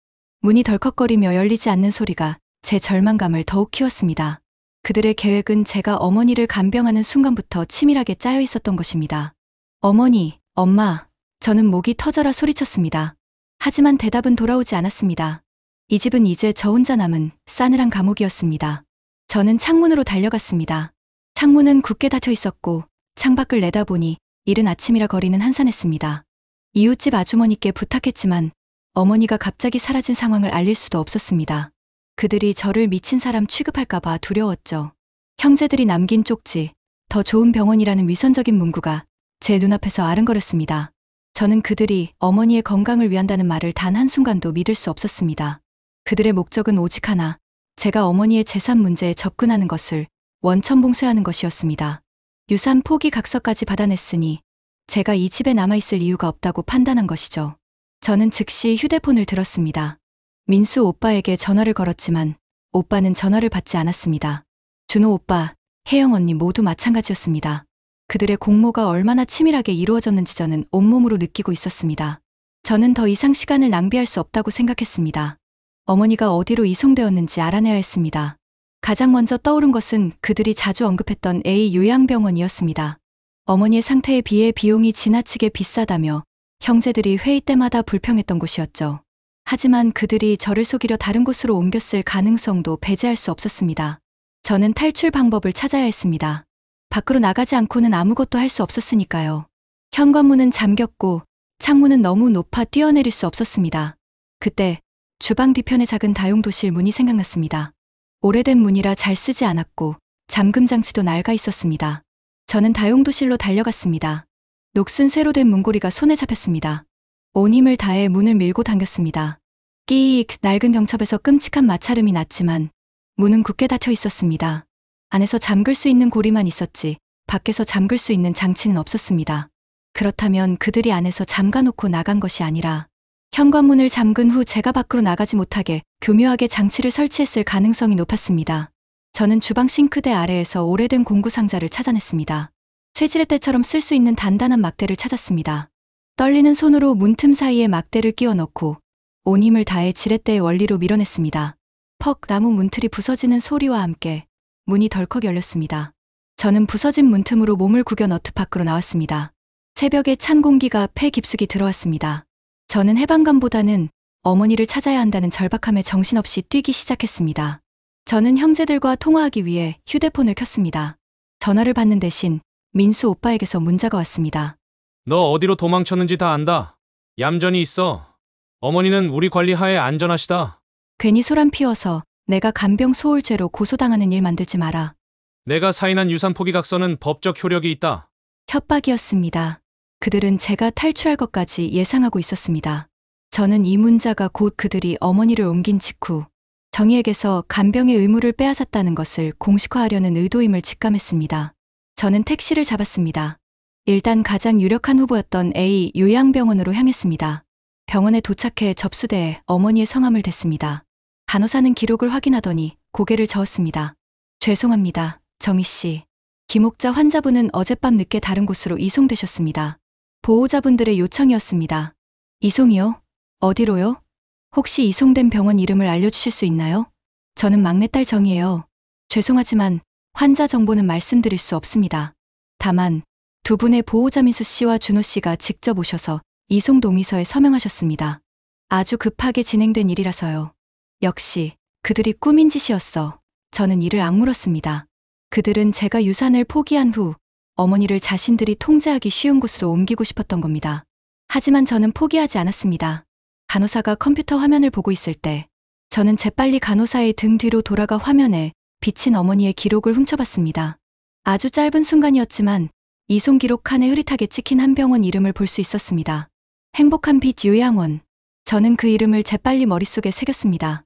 문이 덜컥거리며 열리지 않는 소리가 제 절망감을 더욱 키웠습니다. 그들의 계획은 제가 어머니를 간병하는 순간부터 치밀하게 짜여 있었던 것입니다. 어머니, 엄마, 저는 목이 터져라 소리쳤습니다. 하지만 대답은 돌아오지 않았습니다. 이 집은 이제 저 혼자 남은 싸늘한 감옥이었습니다. 저는 창문으로 달려갔습니다. 창문은 굳게 닫혀 있었고 창밖을 내다보니 이른 아침이라 거리는 한산했습니다. 이웃집 아주머니께 부탁했지만 어머니가 갑자기 사라진 상황을 알릴 수도 없었습니다. 그들이 저를 미친 사람 취급할까봐 두려웠죠. 형제들이 남긴 쪽지, 더 좋은 병원이라는 위선적인 문구가 제 눈앞에서 아른거렸습니다. 저는 그들이 어머니의 건강을 위한다는 말을 단 한순간도 믿을 수 없었습니다. 그들의 목적은 오직 하나, 제가 어머니의 재산 문제에 접근하는 것을 원천봉쇄하는 것이었습니다. 유산 포기 각서까지 받아냈으니 제가 이 집에 남아있을 이유가 없다고 판단한 것이죠. 저는 즉시 휴대폰을 들었습니다. 민수 오빠에게 전화를 걸었지만 오빠는 전화를 받지 않았습니다. 준호 오빠, 혜영 언니 모두 마찬가지였습니다. 그들의 공모가 얼마나 치밀하게 이루어졌는지 저는 온몸으로 느끼고 있었습니다. 저는 더 이상 시간을 낭비할 수 없다고 생각했습니다. 어머니가 어디로 이송되었는지 알아내야 했습니다. 가장 먼저 떠오른 것은 그들이 자주 언급했던 A 요양병원이었습니다. 어머니의 상태에 비해 비용이 지나치게 비싸다며 형제들이 회의 때마다 불평했던 곳이었죠. 하지만 그들이 저를 속이려 다른 곳으로 옮겼을 가능성도 배제할 수 없었습니다. 저는 탈출 방법을 찾아야 했습니다. 밖으로 나가지 않고는 아무것도 할 수 없었으니까요. 현관문은 잠겼고 창문은 너무 높아 뛰어내릴 수 없었습니다. 그때 주방 뒤편의 작은 다용도실 문이 생각났습니다. 오래된 문이라 잘 쓰지 않았고 잠금 장치도 낡아 있었습니다. 저는 다용도실로 달려갔습니다. 녹슨 쇠로 된 문고리가 손에 잡혔습니다. 온 힘을 다해 문을 밀고 당겼습니다. 끼익, 낡은 경첩에서 끔찍한 마찰음이 났지만 문은 굳게 닫혀 있었습니다. 안에서 잠글 수 있는 고리만 있었지 밖에서 잠글 수 있는 장치는 없었습니다. 그렇다면 그들이 안에서 잠가놓고 나간 것이 아니라 현관문을 잠근 후 제가 밖으로 나가지 못하게 교묘하게 장치를 설치했을 가능성이 높았습니다. 저는 주방 싱크대 아래에서 오래된 공구 상자를 찾아냈습니다. 쇠지렛 대처럼 쓸 수 있는 단단한 막대를 찾았습니다. 떨리는 손으로 문틈 사이에 막대를 끼워 넣고 온 힘을 다해 지렛대의 원리로 밀어냈습니다. 퍽 나무 문틀이 부서지는 소리와 함께 문이 덜컥 열렸습니다. 저는 부서진 문틈으로 몸을 구겨 너트 밖으로 나왔습니다. 새벽에 찬 공기가 폐 깊숙이 들어왔습니다. 저는 해방감보다는 어머니를 찾아야 한다는 절박함에 정신없이 뛰기 시작했습니다. 저는 형제들과 통화하기 위해 휴대폰을 켰습니다. 전화를 받는 대신 민수 오빠에게서 문자가 왔습니다. 너 어디로 도망쳤는지 다 안다. 얌전히 있어. 어머니는 우리 관리하에 안전하시다. 괜히 소란 피워서 내가 간병 소홀죄로 고소당하는 일 만들지 마라. 내가 사인한 유산 포기 각서는 법적 효력이 있다. 협박이었습니다. 그들은 제가 탈출할 것까지 예상하고 있었습니다. 저는 이 문자가 곧 그들이 어머니를 옮긴 직후 정희에게서 간병의 의무를 빼앗았다는 것을 공식화하려는 의도임을 직감했습니다. 저는 택시를 잡았습니다. 일단 가장 유력한 후보였던 A 요양병원으로 향했습니다. 병원에 도착해 접수대에 어머니의 성함을 댔습니다. 간호사는 기록을 확인하더니 고개를 저었습니다. 죄송합니다, 정희 씨. 김옥자 환자분은 어젯밤 늦게 다른 곳으로 이송되셨습니다. 보호자분들의 요청이었습니다. 이송이요? 어디로요? 혹시 이송된 병원 이름을 알려주실 수 있나요? 저는 막내딸 정이에요. 죄송하지만 환자 정보는 말씀드릴 수 없습니다. 다만 두 분의 보호자 민수 씨와 준호 씨가 직접 오셔서 이송 동의서에 서명하셨습니다. 아주 급하게 진행된 일이라서요. 역시 그들이 꾸민 짓이었어. 저는 이를 악물었습니다. 그들은 제가 유산을 포기한 후 어머니를 자신들이 통제하기 쉬운 곳으로 옮기고 싶었던 겁니다. 하지만 저는 포기하지 않았습니다. 간호사가 컴퓨터 화면을 보고 있을 때 저는 재빨리 간호사의 등 뒤로 돌아가 화면에 비친 어머니의 기록을 훔쳐봤습니다. 아주 짧은 순간이었지만 이송 기록 칸에 흐릿하게 찍힌 한 병원 이름을 볼 수 있었습니다. 행복한 빛 요양원. 저는 그 이름을 재빨리 머릿속에 새겼습니다.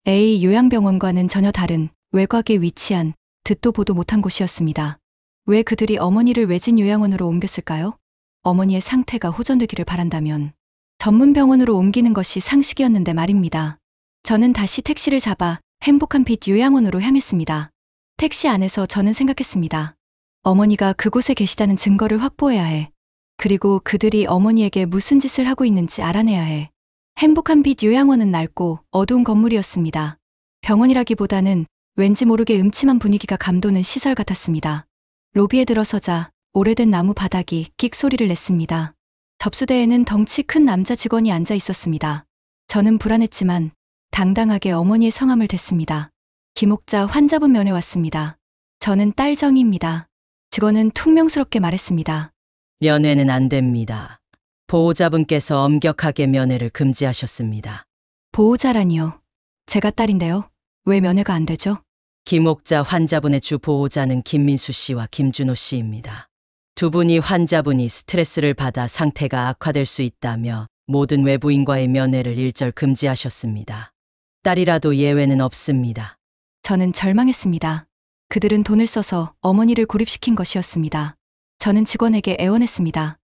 A 요양병원과는 전혀 다른 외곽에 위치한 듣도 보도 못한 곳이었습니다. 왜 그들이 어머니를 외진 요양원으로 옮겼을까요? 어머니의 상태가 호전되기를 바란다면 전문 병원으로 옮기는 것이 상식이었는데 말입니다. 저는 다시 택시를 잡아 행복한 빛 요양원으로 향했습니다. 택시 안에서 저는 생각했습니다. 어머니가 그곳에 계시다는 증거를 확보해야 해. 그리고 그들이 어머니에게 무슨 짓을 하고 있는지 알아내야 해. 행복한 빛 요양원은 낡고 어두운 건물이었습니다. 병원이라기보다는 왠지 모르게 음침한 분위기가 감도는 시설 같았습니다. 로비에 들어서자 오래된 나무 바닥이 끽 소리를 냈습니다. 접수대에는 덩치 큰 남자 직원이 앉아 있었습니다. 저는 불안했지만 당당하게 어머니의 성함을 댔습니다. 김옥자 환자분 면회 왔습니다. 저는 딸 정희입니다. 직원은 퉁명스럽게 말했습니다. 면회는 안 됩니다. 보호자분께서 엄격하게 면회를 금지하셨습니다. 보호자라니요. 제가 딸인데요. 왜 면회가 안 되죠? 김옥자 환자분의 주 보호자는 김민수 씨와 김준호 씨입니다. 두 분이 환자분이 스트레스를 받아 상태가 악화될 수 있다며 모든 외부인과의 면회를 일절 금지하셨습니다. 딸이라도 예외는 없습니다. 저는 절망했습니다. 그들은 돈을 써서 어머니를 고립시킨 것이었습니다. 저는 직원에게 애원했습니다.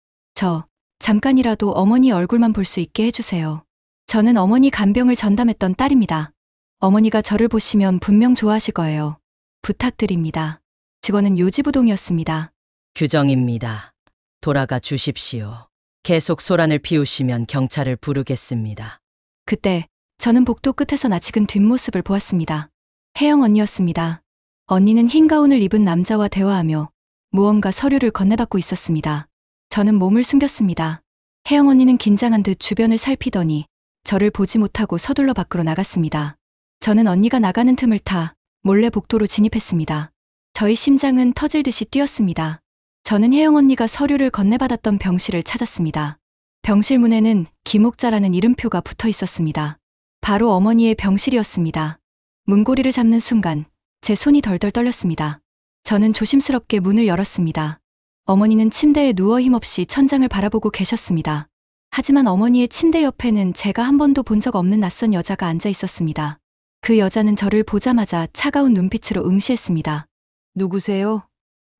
잠깐이라도 어머니 얼굴만 볼 수 있게 해주세요. 저는 어머니 간병을 전담했던 딸입니다. 어머니가 저를 보시면 분명 좋아하실 거예요. 부탁드립니다. 직원은 요지부동이었습니다. 규정입니다. 돌아가 주십시오. 계속 소란을 피우시면 경찰을 부르겠습니다. 그때 저는 복도 끝에서 낯익은 뒷모습을 보았습니다. 혜영 언니였습니다. 언니는 흰 가운을 입은 남자와 대화하며 무언가 서류를 건네받고 있었습니다. 저는 몸을 숨겼습니다. 혜영 언니는 긴장한 듯 주변을 살피더니 저를 보지 못하고 서둘러 밖으로 나갔습니다. 저는 언니가 나가는 틈을 타 몰래 복도로 진입했습니다. 저희 심장은 터질 듯이 뛰었습니다. 저는 혜영 언니가 서류를 건네받았던 병실을 찾았습니다. 병실 문에는 김옥자라는 이름표가 붙어 있었습니다. 바로 어머니의 병실이었습니다. 문고리를 잡는 순간 제 손이 덜덜 떨렸습니다. 저는 조심스럽게 문을 열었습니다. 어머니는 침대에 누워 힘없이 천장을 바라보고 계셨습니다. 하지만 어머니의 침대 옆에는 제가 한 번도 본 적 없는 낯선 여자가 앉아 있었습니다. 그 여자는 저를 보자마자 차가운 눈빛으로 응시했습니다. 누구세요?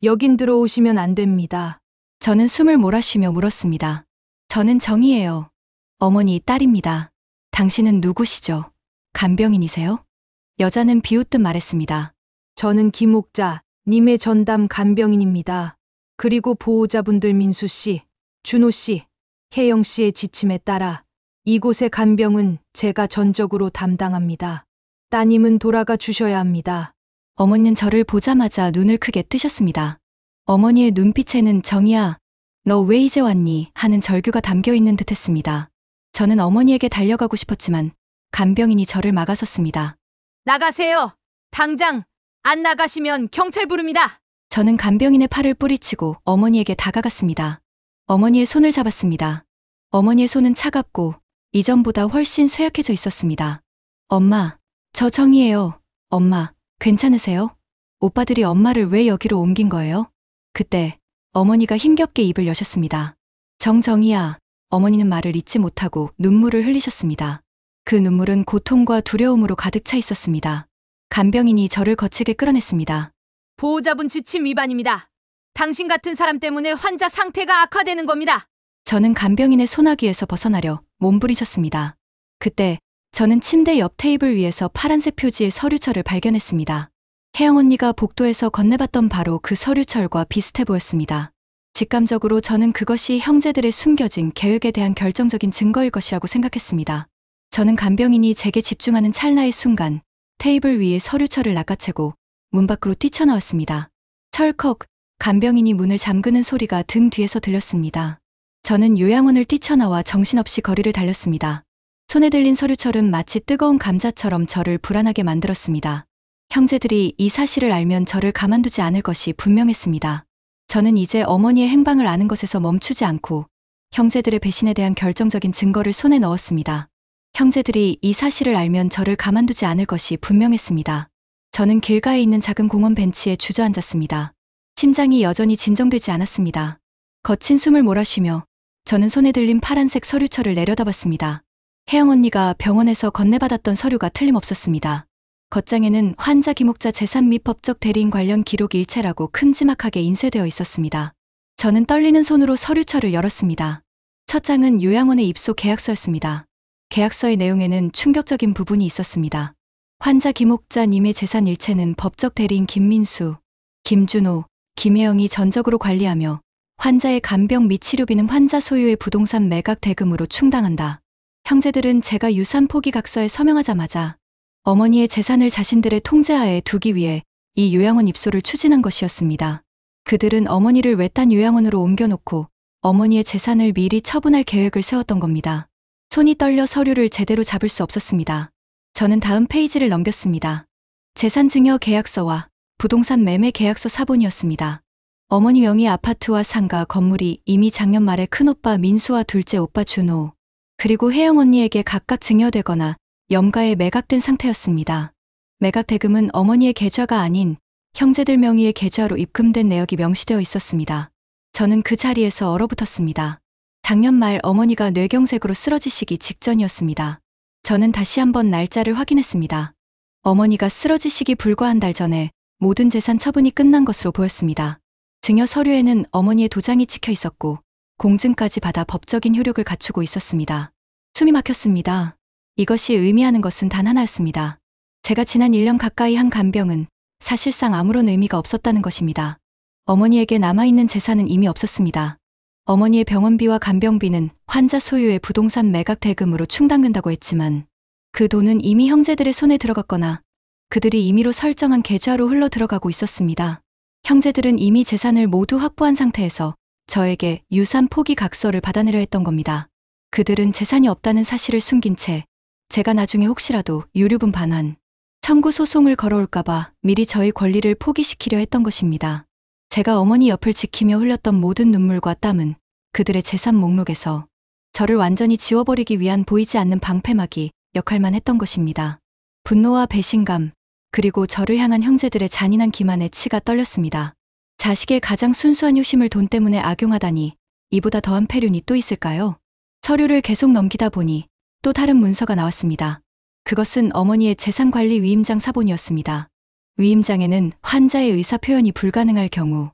여긴 들어오시면 안 됩니다. 저는 숨을 몰아쉬며 물었습니다. 저는 정희예요. 어머니 딸입니다. 당신은 누구시죠? 간병인이세요? 여자는 비웃듯 말했습니다. 저는 김옥자, 님의 전담 간병인입니다. 그리고 보호자분들 민수 씨, 준호 씨, 혜영 씨의 지침에 따라 이곳의 간병은 제가 전적으로 담당합니다. 따님은 돌아가 주셔야 합니다. 어머니는 저를 보자마자 눈을 크게 뜨셨습니다. 어머니의 눈빛에는 정희야, 너 왜 이제 왔니? 하는 절규가 담겨 있는 듯 했습니다. 저는 어머니에게 달려가고 싶었지만 간병인이 저를 막아섰습니다. 나가세요. 당장 안 나가시면 경찰 부릅니다. 저는 간병인의 팔을 뿌리치고 어머니에게 다가갔습니다. 어머니의 손을 잡았습니다. 어머니의 손은 차갑고 이전보다 훨씬 쇠약해져 있었습니다. 엄마, 저 정희예요. 엄마, 괜찮으세요? 오빠들이 엄마를 왜 여기로 옮긴 거예요? 그때 어머니가 힘겹게 입을 여셨습니다. 정희야, 어머니는 말을 잇지 못하고 눈물을 흘리셨습니다. 그 눈물은 고통과 두려움으로 가득 차 있었습니다. 간병인이 저를 거칠게 끌어냈습니다. 보호자분 지침 위반입니다. 당신 같은 사람 때문에 환자 상태가 악화되는 겁니다. 저는 간병인의 소나기에서 벗어나려 몸부림쳤습니다. 그때 저는 침대 옆 테이블 위에서 파란색 표지의 서류철을 발견했습니다. 혜영 언니가 복도에서 건네봤던 바로 그 서류철과 비슷해 보였습니다. 직감적으로 저는 그것이 형제들의 숨겨진 계획에 대한 결정적인 증거일 것이라고 생각했습니다. 저는 간병인이 제게 집중하는 찰나의 순간 테이블 위에 서류철을 낚아채고 문 밖으로 뛰쳐나왔습니다. 철컥, 간병인이 문을 잠그는 소리가 등 뒤에서 들렸습니다. 저는 요양원을 뛰쳐나와 정신없이 거리를 달렸습니다. 손에 들린 서류철은 마치 뜨거운 감자처럼 저를 불안하게 만들었습니다. 형제들이 이 사실을 알면 저를 가만두지 않을 것이 분명했습니다. 저는 이제 어머니의 행방을 아는 것에서 멈추지 않고 형제들의 배신에 대한 결정적인 증거를 손에 넣었습니다. 형제들이 이 사실을 알면 저를 가만두지 않을 것이 분명했습니다. 저는 길가에 있는 작은 공원 벤치에 주저앉았습니다. 심장이 여전히 진정되지 않았습니다. 거친 숨을 몰아쉬며 저는 손에 들린 파란색 서류철을 내려다봤습니다. 혜영 언니가 병원에서 건네받았던 서류가 틀림없었습니다. 겉장에는 환자 김옥자 재산 및 법적 대리인 관련 기록 일체라고 큼지막하게 인쇄되어 있었습니다. 저는 떨리는 손으로 서류철을 열었습니다. 첫 장은 요양원의 입소 계약서였습니다. 계약서의 내용에는 충격적인 부분이 있었습니다. 환자 김옥자 님의 재산 일체는 법적 대리인 김민수, 김준호, 김혜영이 전적으로 관리하며 환자의 간병 및 치료비는 환자 소유의 부동산 매각 대금으로 충당한다. 형제들은 제가 유산 포기 각서에 서명하자마자 어머니의 재산을 자신들의 통제하에 두기 위해 이 요양원 입소를 추진한 것이었습니다. 그들은 어머니를 외딴 요양원으로 옮겨놓고 어머니의 재산을 미리 처분할 계획을 세웠던 겁니다. 손이 떨려 서류를 제대로 잡을 수 없었습니다. 저는 다음 페이지를 넘겼습니다. 재산증여 계약서와 부동산 매매 계약서 사본이었습니다. 어머니 명의 아파트와 상가, 건물이 이미 작년 말에 큰오빠 민수와 둘째 오빠 준호, 그리고 혜영 언니에게 각각 증여되거나 염가에 매각된 상태였습니다. 매각 대금은 어머니의 계좌가 아닌 형제들 명의의 계좌로 입금된 내역이 명시되어 있었습니다. 저는 그 자리에서 얼어붙었습니다. 작년 말 어머니가 뇌경색으로 쓰러지시기 직전이었습니다. 저는 다시 한번 날짜를 확인했습니다. 어머니가 쓰러지시기 불과 한 달 전에 모든 재산 처분이 끝난 것으로 보였습니다. 증여 서류에는 어머니의 도장이 찍혀 있었고 공증까지 받아 법적인 효력을 갖추고 있었습니다. 숨이 막혔습니다. 이것이 의미하는 것은 단 하나였습니다. 제가 지난 1년 가까이 한 간병은 사실상 아무런 의미가 없었다는 것입니다. 어머니에게 남아있는 재산은 이미 없었습니다. 어머니의 병원비와 간병비는 환자 소유의 부동산 매각 대금으로 충당된다고 했지만 그 돈은 이미 형제들의 손에 들어갔거나 그들이 임의로 설정한 계좌로 흘러 들어가고 있었습니다. 형제들은 이미 재산을 모두 확보한 상태에서 저에게 유산 포기 각서를 받아내려 했던 겁니다. 그들은 재산이 없다는 사실을 숨긴 채 제가 나중에 혹시라도 유류분 반환, 청구 소송을 걸어올까봐 미리 저의 권리를 포기시키려 했던 것입니다. 제가 어머니 옆을 지키며 흘렸던 모든 눈물과 땀은 그들의 재산 목록에서 저를 완전히 지워버리기 위한 보이지 않는 방패막이 역할만 했던 것입니다. 분노와 배신감, 그리고 저를 향한 형제들의 잔인한 기만에 치가 떨렸습니다. 자식의 가장 순수한 효심을 돈 때문에 악용하다니 이보다 더한 패륜이 또 있을까요? 서류를 계속 넘기다 보니 또 다른 문서가 나왔습니다. 그것은 어머니의 재산관리 위임장 사본이었습니다. 위임장에는 환자의 의사 표현이 불가능할 경우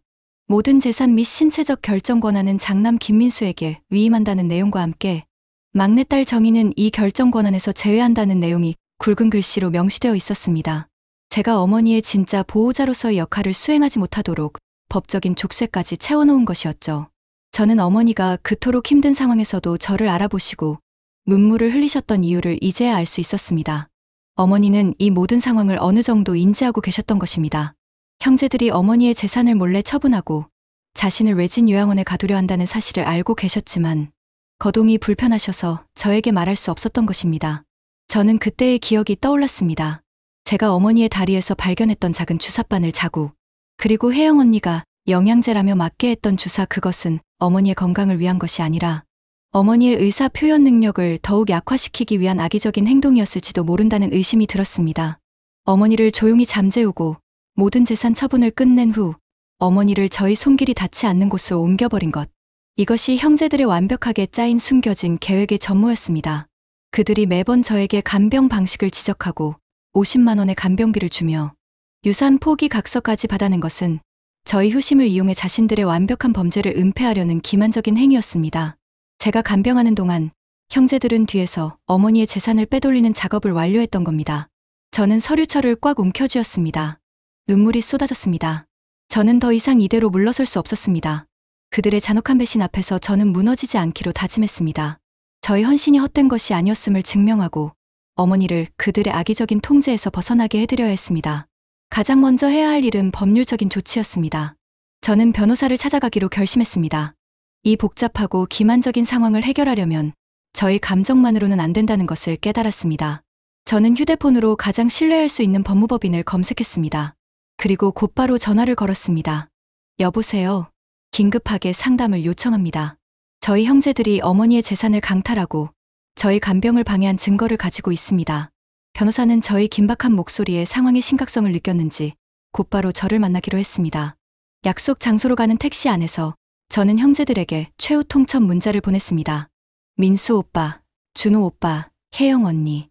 모든 재산 및 신체적 결정 권한은 장남 김민수에게 위임한다는 내용과 함께 막내딸 정희는 이 결정 권한에서 제외한다는 내용이 굵은 글씨로 명시되어 있었습니다. 제가 어머니의 진짜 보호자로서의 역할을 수행하지 못하도록 법적인 족쇄까지 채워놓은 것이었죠. 저는 어머니가 그토록 힘든 상황에서도 저를 알아보시고 눈물을 흘리셨던 이유를 이제야 알 수 있었습니다. 어머니는 이 모든 상황을 어느 정도 인지하고 계셨던 것입니다. 형제들이 어머니의 재산을 몰래 처분하고 자신을 외진 요양원에 가두려 한다는 사실을 알고 계셨지만 거동이 불편하셔서 저에게 말할 수 없었던 것입니다. 저는 그때의 기억이 떠올랐습니다. 제가 어머니의 다리에서 발견했던 작은 주사바늘 자국, 그리고 혜영 언니가 영양제라며 맞게 했던 주사, 그것은 어머니의 건강을 위한 것이 아니라 어머니의 의사 표현 능력을 더욱 약화시키기 위한 악의적인 행동이었을지도 모른다는 의심이 들었습니다. 어머니를 조용히 잠재우고 모든 재산 처분을 끝낸 후 어머니를 저희 손길이 닿지 않는 곳으로 옮겨버린 것. 이것이 형제들의 완벽하게 짜인 숨겨진 계획의 전모였습니다. 그들이 매번 저에게 간병 방식을 지적하고 50만 원의 간병비를 주며 유산 포기 각서까지 받아낸 것은 저희 효심을 이용해 자신들의 완벽한 범죄를 은폐하려는 기만적인 행위였습니다. 제가 간병하는 동안 형제들은 뒤에서 어머니의 재산을 빼돌리는 작업을 완료했던 겁니다. 저는 서류철을 꽉 움켜쥐었습니다. 눈물이 쏟아졌습니다. 저는 더 이상 이대로 물러설 수 없었습니다. 그들의 잔혹한 배신 앞에서 저는 무너지지 않기로 다짐했습니다. 저의 헌신이 헛된 것이 아니었음을 증명하고 어머니를 그들의 악의적인 통제에서 벗어나게 해드려야 했습니다. 가장 먼저 해야 할 일은 법률적인 조치였습니다. 저는 변호사를 찾아가기로 결심했습니다. 이 복잡하고 기만적인 상황을 해결하려면 저희 감정만으로는 안 된다는 것을 깨달았습니다. 저는 휴대폰으로 가장 신뢰할 수 있는 법무법인을 검색했습니다. 그리고 곧바로 전화를 걸었습니다. 여보세요. 긴급하게 상담을 요청합니다. 저희 형제들이 어머니의 재산을 강탈하고 저희 간병을 방해한 증거를 가지고 있습니다. 변호사는 저희 긴박한 목소리에 상황의 심각성을 느꼈는지 곧바로 저를 만나기로 했습니다. 약속 장소로 가는 택시 안에서 저는 형제들에게 최후 통첩 문자를 보냈습니다. 민수 오빠, 준호 오빠, 혜영 언니.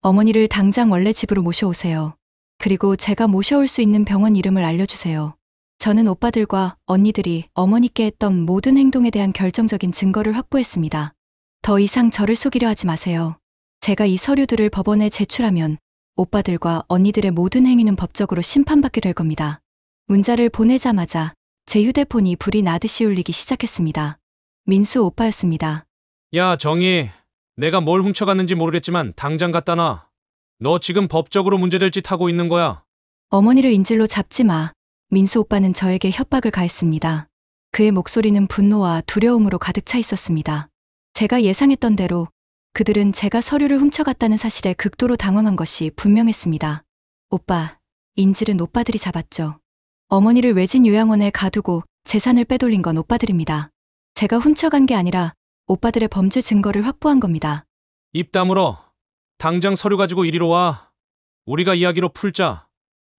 어머니를 당장 원래 집으로 모셔오세요. 그리고 제가 모셔올 수 있는 병원 이름을 알려주세요. 저는 오빠들과 언니들이 어머니께 했던 모든 행동에 대한 결정적인 증거를 확보했습니다. 더 이상 저를 속이려 하지 마세요. 제가 이 서류들을 법원에 제출하면 오빠들과 언니들의 모든 행위는 법적으로 심판받게 될 겁니다. 문자를 보내자마자 제 휴대폰이 불이 나듯이 울리기 시작했습니다. 민수 오빠였습니다. 야, 정희. 내가 뭘 훔쳐갔는지 모르겠지만 당장 갖다 놔. 너 지금 법적으로 문제될 짓 하고 있는 거야. 어머니를 인질로 잡지 마. 민수 오빠는 저에게 협박을 가했습니다. 그의 목소리는 분노와 두려움으로 가득 차 있었습니다. 제가 예상했던 대로 그들은 제가 서류를 훔쳐갔다는 사실에 극도로 당황한 것이 분명했습니다. 오빠, 인질은 오빠들이 잡았죠. 어머니를 외진 요양원에 가두고 재산을 빼돌린 건 오빠들입니다. 제가 훔쳐간 게 아니라 오빠들의 범죄 증거를 확보한 겁니다. 입 다물어. 당장 서류 가지고 이리로 와. 우리가 이야기로 풀자.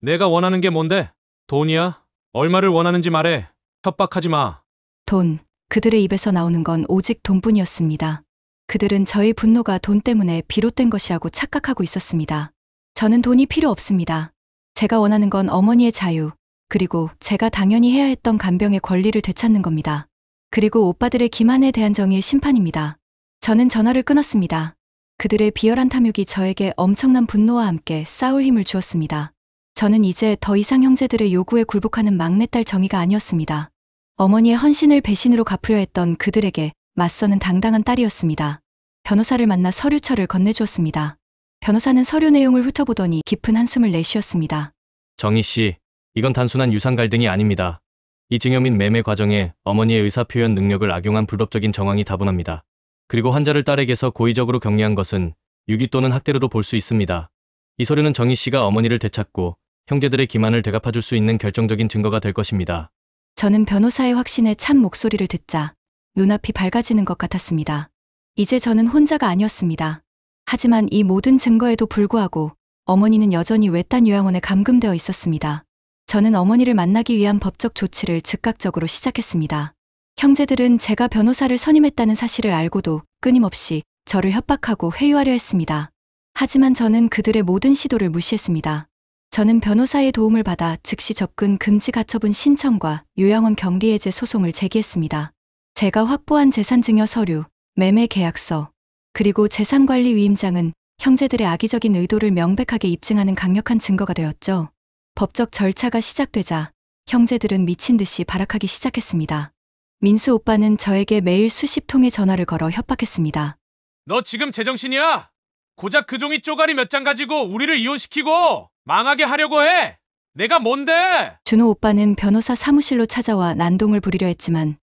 내가 원하는 게 뭔데? 돈이야? 얼마를 원하는지 말해. 협박하지 마. 돈, 그들의 입에서 나오는 건 오직 돈뿐이었습니다. 그들은 저의 분노가 돈 때문에 비롯된 것이라고 착각하고 있었습니다. 저는 돈이 필요 없습니다. 제가 원하는 건 어머니의 자유, 그리고 제가 당연히 해야 했던 간병의 권리를 되찾는 겁니다. 그리고 오빠들의 기만에 대한 정의의 심판입니다. 저는 전화를 끊었습니다. 그들의 비열한 탐욕이 저에게 엄청난 분노와 함께 싸울 힘을 주었습니다. 저는 이제 더 이상 형제들의 요구에 굴복하는 막내딸 정의가 아니었습니다. 어머니의 헌신을 배신으로 갚으려 했던 그들에게 맞서는 당당한 딸이었습니다. 변호사를 만나 서류철을 건네주었습니다. 변호사는 서류 내용을 훑어보더니 깊은 한숨을 내쉬었습니다. 정희 씨, 이건 단순한 유산 갈등이 아닙니다. 이 증여 및 매매 과정에 어머니의 의사 표현 능력을 악용한 불법적인 정황이 다분합니다. 그리고 환자를 딸에게서 고의적으로 격리한 것은 유기 또는 학대로도 볼 수 있습니다. 이 서류는 정희 씨가 어머니를 되찾고 형제들의 기만을 되갚아줄 수 있는 결정적인 증거가 될 것입니다. 저는 변호사의 확신에 찬 목소리를 듣자 눈앞이 밝아지는 것 같았습니다. 이제 저는 혼자가 아니었습니다. 하지만 이 모든 증거에도 불구하고 어머니는 여전히 외딴 요양원에 감금되어 있었습니다. 저는 어머니를 만나기 위한 법적 조치를 즉각적으로 시작했습니다. 형제들은 제가 변호사를 선임했다는 사실을 알고도 끊임없이 저를 협박하고 회유하려 했습니다. 하지만 저는 그들의 모든 시도를 무시했습니다. 저는 변호사의 도움을 받아 즉시 접근 금지 가처분 신청과 요양원 격리해제 소송을 제기했습니다. 제가 확보한 재산증여 서류, 매매 계약서, 그리고 재산관리 위임장은 형제들의 악의적인 의도를 명백하게 입증하는 강력한 증거가 되었죠. 법적 절차가 시작되자 형제들은 미친 듯이 발악하기 시작했습니다. 민수 오빠는 저에게 매일 수십 통의 전화를 걸어 협박했습니다. 너 지금 제정신이야? 고작 그 종이 쪼가리 몇 장 가지고 우리를 이혼시키고 망하게 하려고 해! 내가 뭔데? 준호 오빠는 변호사 사무실로 찾아와 난동을 부리려 했지만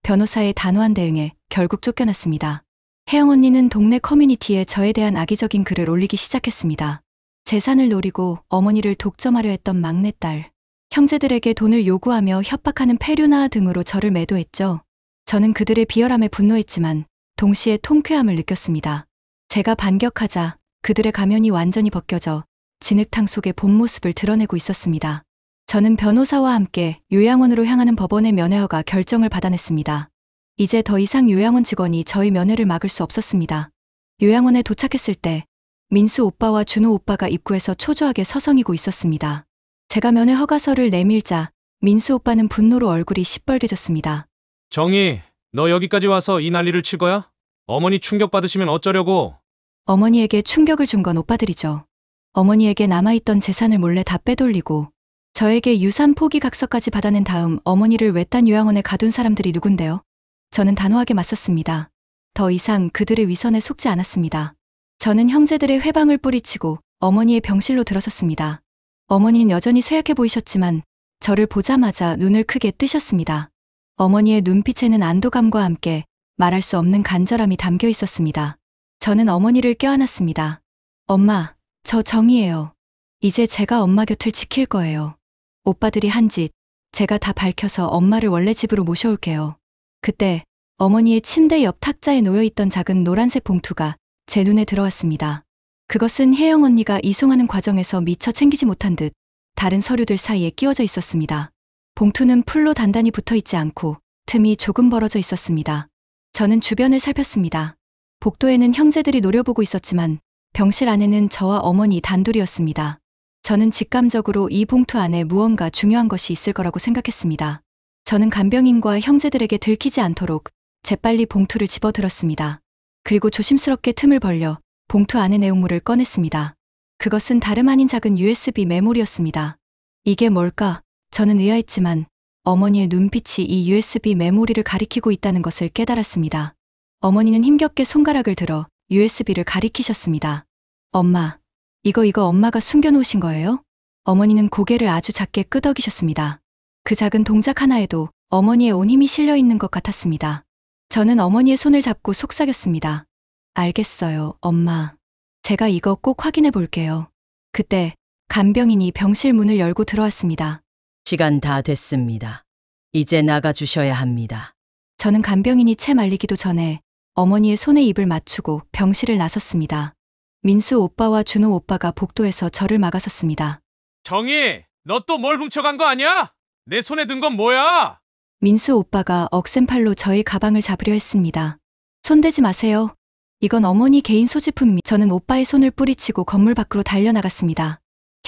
변호사의 단호한 대응에 결국 쫓겨났습니다. 혜영 언니는 동네 커뮤니티에 저에 대한 악의적인 글을 올리기 시작했습니다. 재산을 노리고 어머니를 독점하려 했던 막내딸, 형제들에게 돈을 요구하며 협박하는 페류나 등으로 저를 매도했죠. 저는 그들의 비열함에 분노했지만 동시에 통쾌함을 느꼈습니다. 제가 반격하자 그들의 가면이 완전히 벗겨져 진흙탕 속의 본 모습을 드러내고 있었습니다. 저는 변호사와 함께 요양원으로 향하는 법원의 면회허가 결정을 받아냈습니다. 이제 더 이상 요양원 직원이 저희 면회를 막을 수 없었습니다. 요양원에 도착했을 때 민수 오빠와 준호 오빠가 입구에서 초조하게 서성이고 있었습니다. 제가 면회 허가서를 내밀자 민수 오빠는 분노로 얼굴이 시뻘개졌습니다. 정희, 너 여기까지 와서 이 난리를 칠 거야? 어머니 충격받으시면 어쩌려고? 어머니에게 충격을 준 건 오빠들이죠. 어머니에게 남아있던 재산을 몰래 다 빼돌리고 저에게 유산 포기 각서까지 받아낸 다음 어머니를 외딴 요양원에 가둔 사람들이 누군데요? 저는 단호하게 맞섰습니다. 더 이상 그들의 위선에 속지 않았습니다. 저는 형제들의 회방을 뿌리치고 어머니의 병실로 들어섰습니다. 어머니는 여전히 쇠약해 보이셨지만 저를 보자마자 눈을 크게 뜨셨습니다. 어머니의 눈빛에는 안도감과 함께 말할 수 없는 간절함이 담겨 있었습니다. 저는 어머니를 껴안았습니다. 엄마, 저 정이에요. 이제 제가 엄마 곁을 지킬 거예요. 오빠들이 한 짓, 제가 다 밝혀서 엄마를 원래 집으로 모셔올게요. 그때 어머니의 침대 옆 탁자에 놓여있던 작은 노란색 봉투가 제 눈에 들어왔습니다. 그것은 혜영 언니가 이송하는 과정에서 미처 챙기지 못한 듯 다른 서류들 사이에 끼워져 있었습니다. 봉투는 풀로 단단히 붙어있지 않고 틈이 조금 벌어져 있었습니다. 저는 주변을 살폈습니다. 복도에는 형제들이 노려보고 있었지만 병실 안에는 저와 어머니 단둘이었습니다. 저는 직감적으로 이 봉투 안에 무언가 중요한 것이 있을 거라고 생각했습니다. 저는 간병인과 형제들에게 들키지 않도록 재빨리 봉투를 집어들었습니다. 그리고 조심스럽게 틈을 벌려 봉투 안의 내용물을 꺼냈습니다. 그것은 다름 아닌 작은 USB 메모리였습니다. 이게 뭘까? 저는 의아했지만 어머니의 눈빛이 이 USB 메모리를 가리키고 있다는 것을 깨달았습니다. 어머니는 힘겹게 손가락을 들어 USB를 가리키셨습니다. 엄마, 이거 엄마가 숨겨놓으신 거예요? 어머니는 고개를 아주 작게 끄덕이셨습니다. 그 작은 동작 하나에도 어머니의 온 힘이 실려 있는 것 같았습니다. 저는 어머니의 손을 잡고 속삭였습니다. 알겠어요, 엄마. 제가 이거 꼭 확인해 볼게요. 그때 간병인이 병실 문을 열고 들어왔습니다. 시간 다 됐습니다. 이제 나가주셔야 합니다. 저는 간병인이 채 말리기도 전에 어머니의 손에 입을 맞추고 병실을 나섰습니다. 민수 오빠와 준호 오빠가 복도에서 저를 막아섰습니다. 정희, 너 또 뭘 훔쳐간 거 아니야? 내 손에 든 건 뭐야? 민수 오빠가 억센팔로 저의 가방을 잡으려 했습니다. 손대지 마세요. 이건 어머니 개인 소지품입니다. 저는 오빠의 손을 뿌리치고 건물 밖으로 달려나갔습니다.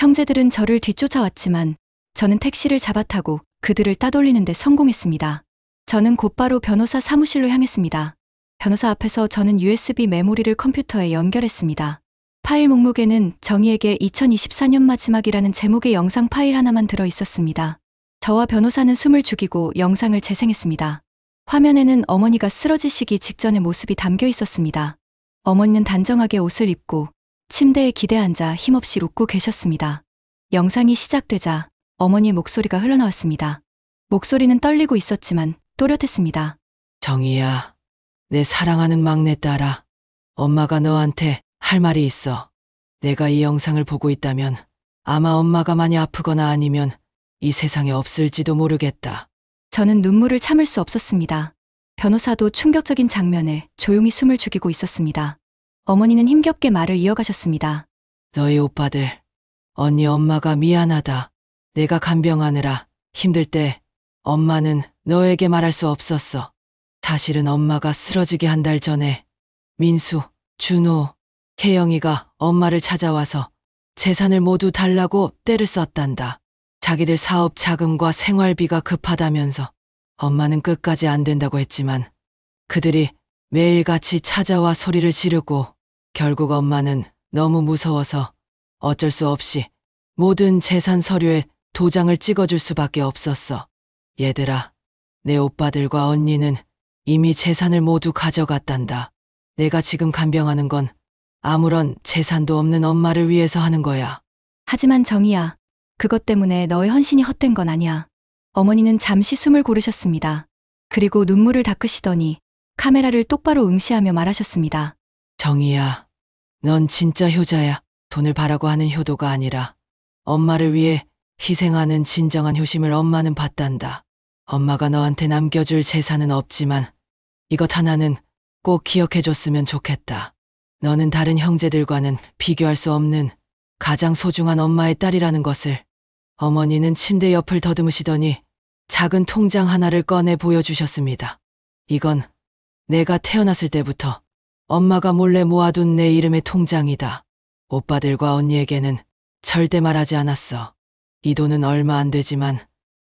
형제들은 저를 뒤쫓아왔지만 저는 택시를 잡아타고 그들을 따돌리는데 성공했습니다. 저는 곧바로 변호사 사무실로 향했습니다. 변호사 앞에서 저는 USB 메모리를 컴퓨터에 연결했습니다. 파일 목록에는 정희에게 2024년 마지막이라는 제목의 영상 파일 하나만 들어 있었습니다. 저와 변호사는 숨을 죽이고 영상을 재생했습니다. 화면에는 어머니가 쓰러지시기 직전의 모습이 담겨 있었습니다. 어머니는 단정하게 옷을 입고 침대에 기대 앉아 힘없이 웃고 계셨습니다. 영상이 시작되자 어머니의 목소리가 흘러나왔습니다. 목소리는 떨리고 있었지만 또렷했습니다. 정희야, 내 사랑하는 막내딸아. 엄마가 너한테 할 말이 있어. 내가 이 영상을 보고 있다면 아마 엄마가 많이 아프거나 아니면 이 세상에 없을지도 모르겠다. 저는 눈물을 참을 수 없었습니다. 변호사도 충격적인 장면에 조용히 숨을 죽이고 있었습니다. 어머니는 힘겹게 말을 이어가셨습니다. 너희 오빠들, 언니 엄마가 미안하다. 내가 간병하느라 힘들 때 엄마는 너에게 말할 수 없었어. 사실은 엄마가 쓰러지기 한 달 전에 민수, 준호, 혜영이가 엄마를 찾아와서 재산을 모두 달라고 떼를 썼단다. 자기들 사업 자금과 생활비가 급하다면서 엄마는 끝까지 안 된다고 했지만 그들이 매일같이 찾아와 소리를 지르고 결국 엄마는 너무 무서워서 어쩔 수 없이 모든 재산 서류에 도장을 찍어줄 수밖에 없었어. 얘들아, 내 오빠들과 언니는 이미 재산을 모두 가져갔단다. 내가 지금 간병하는 건 아무런 재산도 없는 엄마를 위해서 하는 거야. 하지만 정희야, 그것 때문에 너의 헌신이 헛된 건 아니야. 어머니는 잠시 숨을 고르셨습니다. 그리고 눈물을 닦으시더니 카메라를 똑바로 응시하며 말하셨습니다. 정희야, 넌 진짜 효자야. 돈을 바라고 하는 효도가 아니라 엄마를 위해 희생하는 진정한 효심을 엄마는 봤단다. 엄마가 너한테 남겨줄 재산은 없지만 이것 하나는 꼭 기억해줬으면 좋겠다. 너는 다른 형제들과는 비교할 수 없는 가장 소중한 엄마의 딸이라는 것을. 어머니는 침대 옆을 더듬으시더니 작은 통장 하나를 꺼내 보여주셨습니다. 이건 내가 태어났을 때부터 엄마가 몰래 모아둔 내 이름의 통장이다. 오빠들과 언니에게는 절대 말하지 않았어. 이 돈은 얼마 안 되지만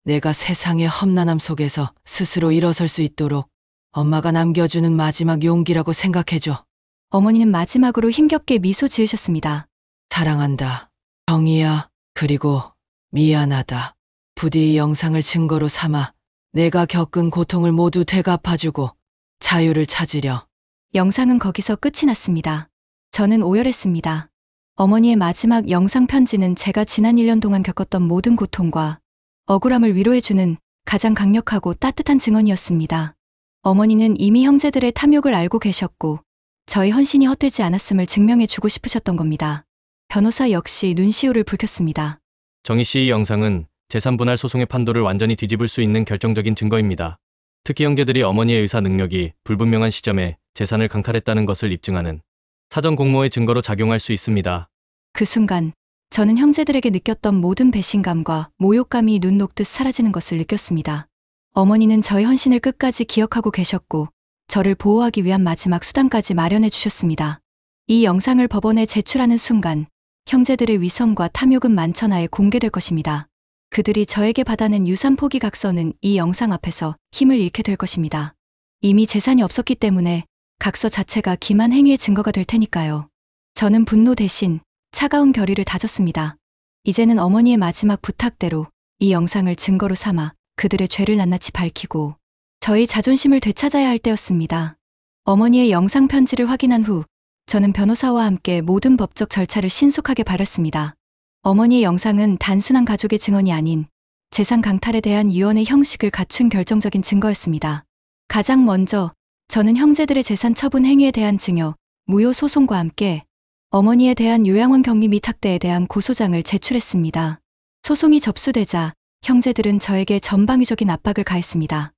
내가 세상의 험난함 속에서 스스로 일어설 수 있도록 엄마가 남겨주는 마지막 용기라고 생각해줘. 어머니는 마지막으로 힘겹게 미소 지으셨습니다. 사랑한다. 정희야. 그리고 미안하다. 부디 이 영상을 증거로 삼아 내가 겪은 고통을 모두 되갚아주고 자유를 찾으려. 영상은 거기서 끝이 났습니다. 저는 오열했습니다. 어머니의 마지막 영상 편지는 제가 지난 1년 동안 겪었던 모든 고통과 억울함을 위로해주는 가장 강력하고 따뜻한 증언이었습니다. 어머니는 이미 형제들의 탐욕을 알고 계셨고 저희 헌신이 헛되지 않았음을 증명해주고 싶으셨던 겁니다. 변호사 역시 눈시울을 붉혔습니다. 정희 씨 이 영상은 재산 분할 소송의 판도를 완전히 뒤집을 수 있는 결정적인 증거입니다. 특히 형제들이 어머니의 의사 능력이 불분명한 시점에 재산을 강탈했다는 것을 입증하는 사전 공모의 증거로 작용할 수 있습니다. 그 순간 저는 형제들에게 느꼈던 모든 배신감과 모욕감이 눈 녹듯 사라지는 것을 느꼈습니다. 어머니는 저의 헌신을 끝까지 기억하고 계셨고 저를 보호하기 위한 마지막 수단까지 마련해 주셨습니다. 이 영상을 법원에 제출하는 순간 형제들의 위선과 탐욕은 만천하에 공개될 것입니다. 그들이 저에게 받아낸 유산 포기 각서는 이 영상 앞에서 힘을 잃게 될 것입니다. 이미 재산이 없었기 때문에 각서 자체가 기만 행위의 증거가 될 테니까요. 저는 분노 대신 차가운 결의를 다졌습니다. 이제는 어머니의 마지막 부탁대로 이 영상을 증거로 삼아 그들의 죄를 낱낱이 밝히고 저희 자존심을 되찾아야 할 때였습니다. 어머니의 영상 편지를 확인한 후 저는 변호사와 함께 모든 법적 절차를 신속하게 밟았습니다. 어머니의 영상은 단순한 가족의 증언이 아닌 재산 강탈에 대한 유언의 형식을 갖춘 결정적인 증거였습니다. 가장 먼저 저는 형제들의 재산 처분 행위에 대한 증여, 무효 소송과 함께 어머니에 대한 요양원 격리 및 학대에 대한 고소장을 제출했습니다. 소송이 접수되자 형제들은 저에게 전방위적인 압박을 가했습니다.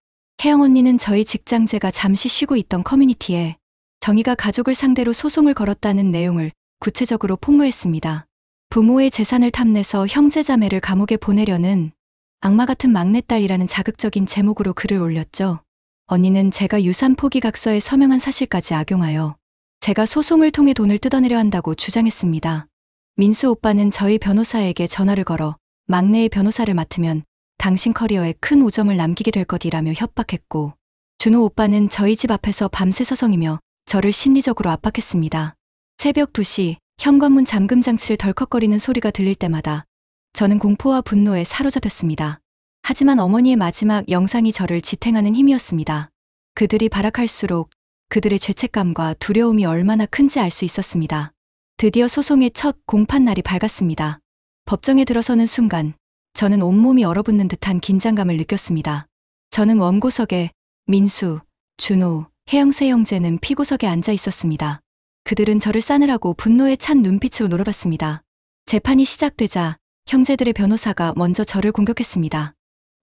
혜영 언니는 저희 직장제가 잠시 쉬고 있던 커뮤니티에 정희가 가족을 상대로 소송을 걸었다는 내용을 구체적으로 폭로했습니다. 부모의 재산을 탐내서 형제자매를 감옥에 보내려는 악마 같은 막내딸이라는 자극적인 제목으로 글을 올렸죠. 언니는 제가 유산 포기 각서에 서명한 사실까지 악용하여 제가 소송을 통해 돈을 뜯어내려 한다고 주장했습니다. 민수 오빠는 저희 변호사에게 전화를 걸어 막내의 변호사를 맡으면 당신 커리어에 큰 오점을 남기게 될 것이라며 협박했고, 준호 오빠는 저희 집 앞에서 밤새 서성이며 저를 심리적으로 압박했습니다. 새벽 2시 현관문 잠금 장치를 덜컥거리는 소리가 들릴 때마다 저는 공포와 분노에 사로잡혔습니다. 하지만 어머니의 마지막 영상이 저를 지탱하는 힘이었습니다. 그들이 발악할수록 그들의 죄책감과 두려움이 얼마나 큰지 알 수 있었습니다. 드디어 소송의 첫 공판날이 밝았습니다. 법정에 들어서는 순간 저는 온몸이 얼어붙는 듯한 긴장감을 느꼈습니다. 저는 원고석에 민수, 준호, 혜영 세 형제는 피고석에 앉아 있었습니다. 그들은 저를 싸늘하고 분노에 찬 눈빛으로 노려봤습니다. 재판이 시작되자 형제들의 변호사가 먼저 저를 공격했습니다.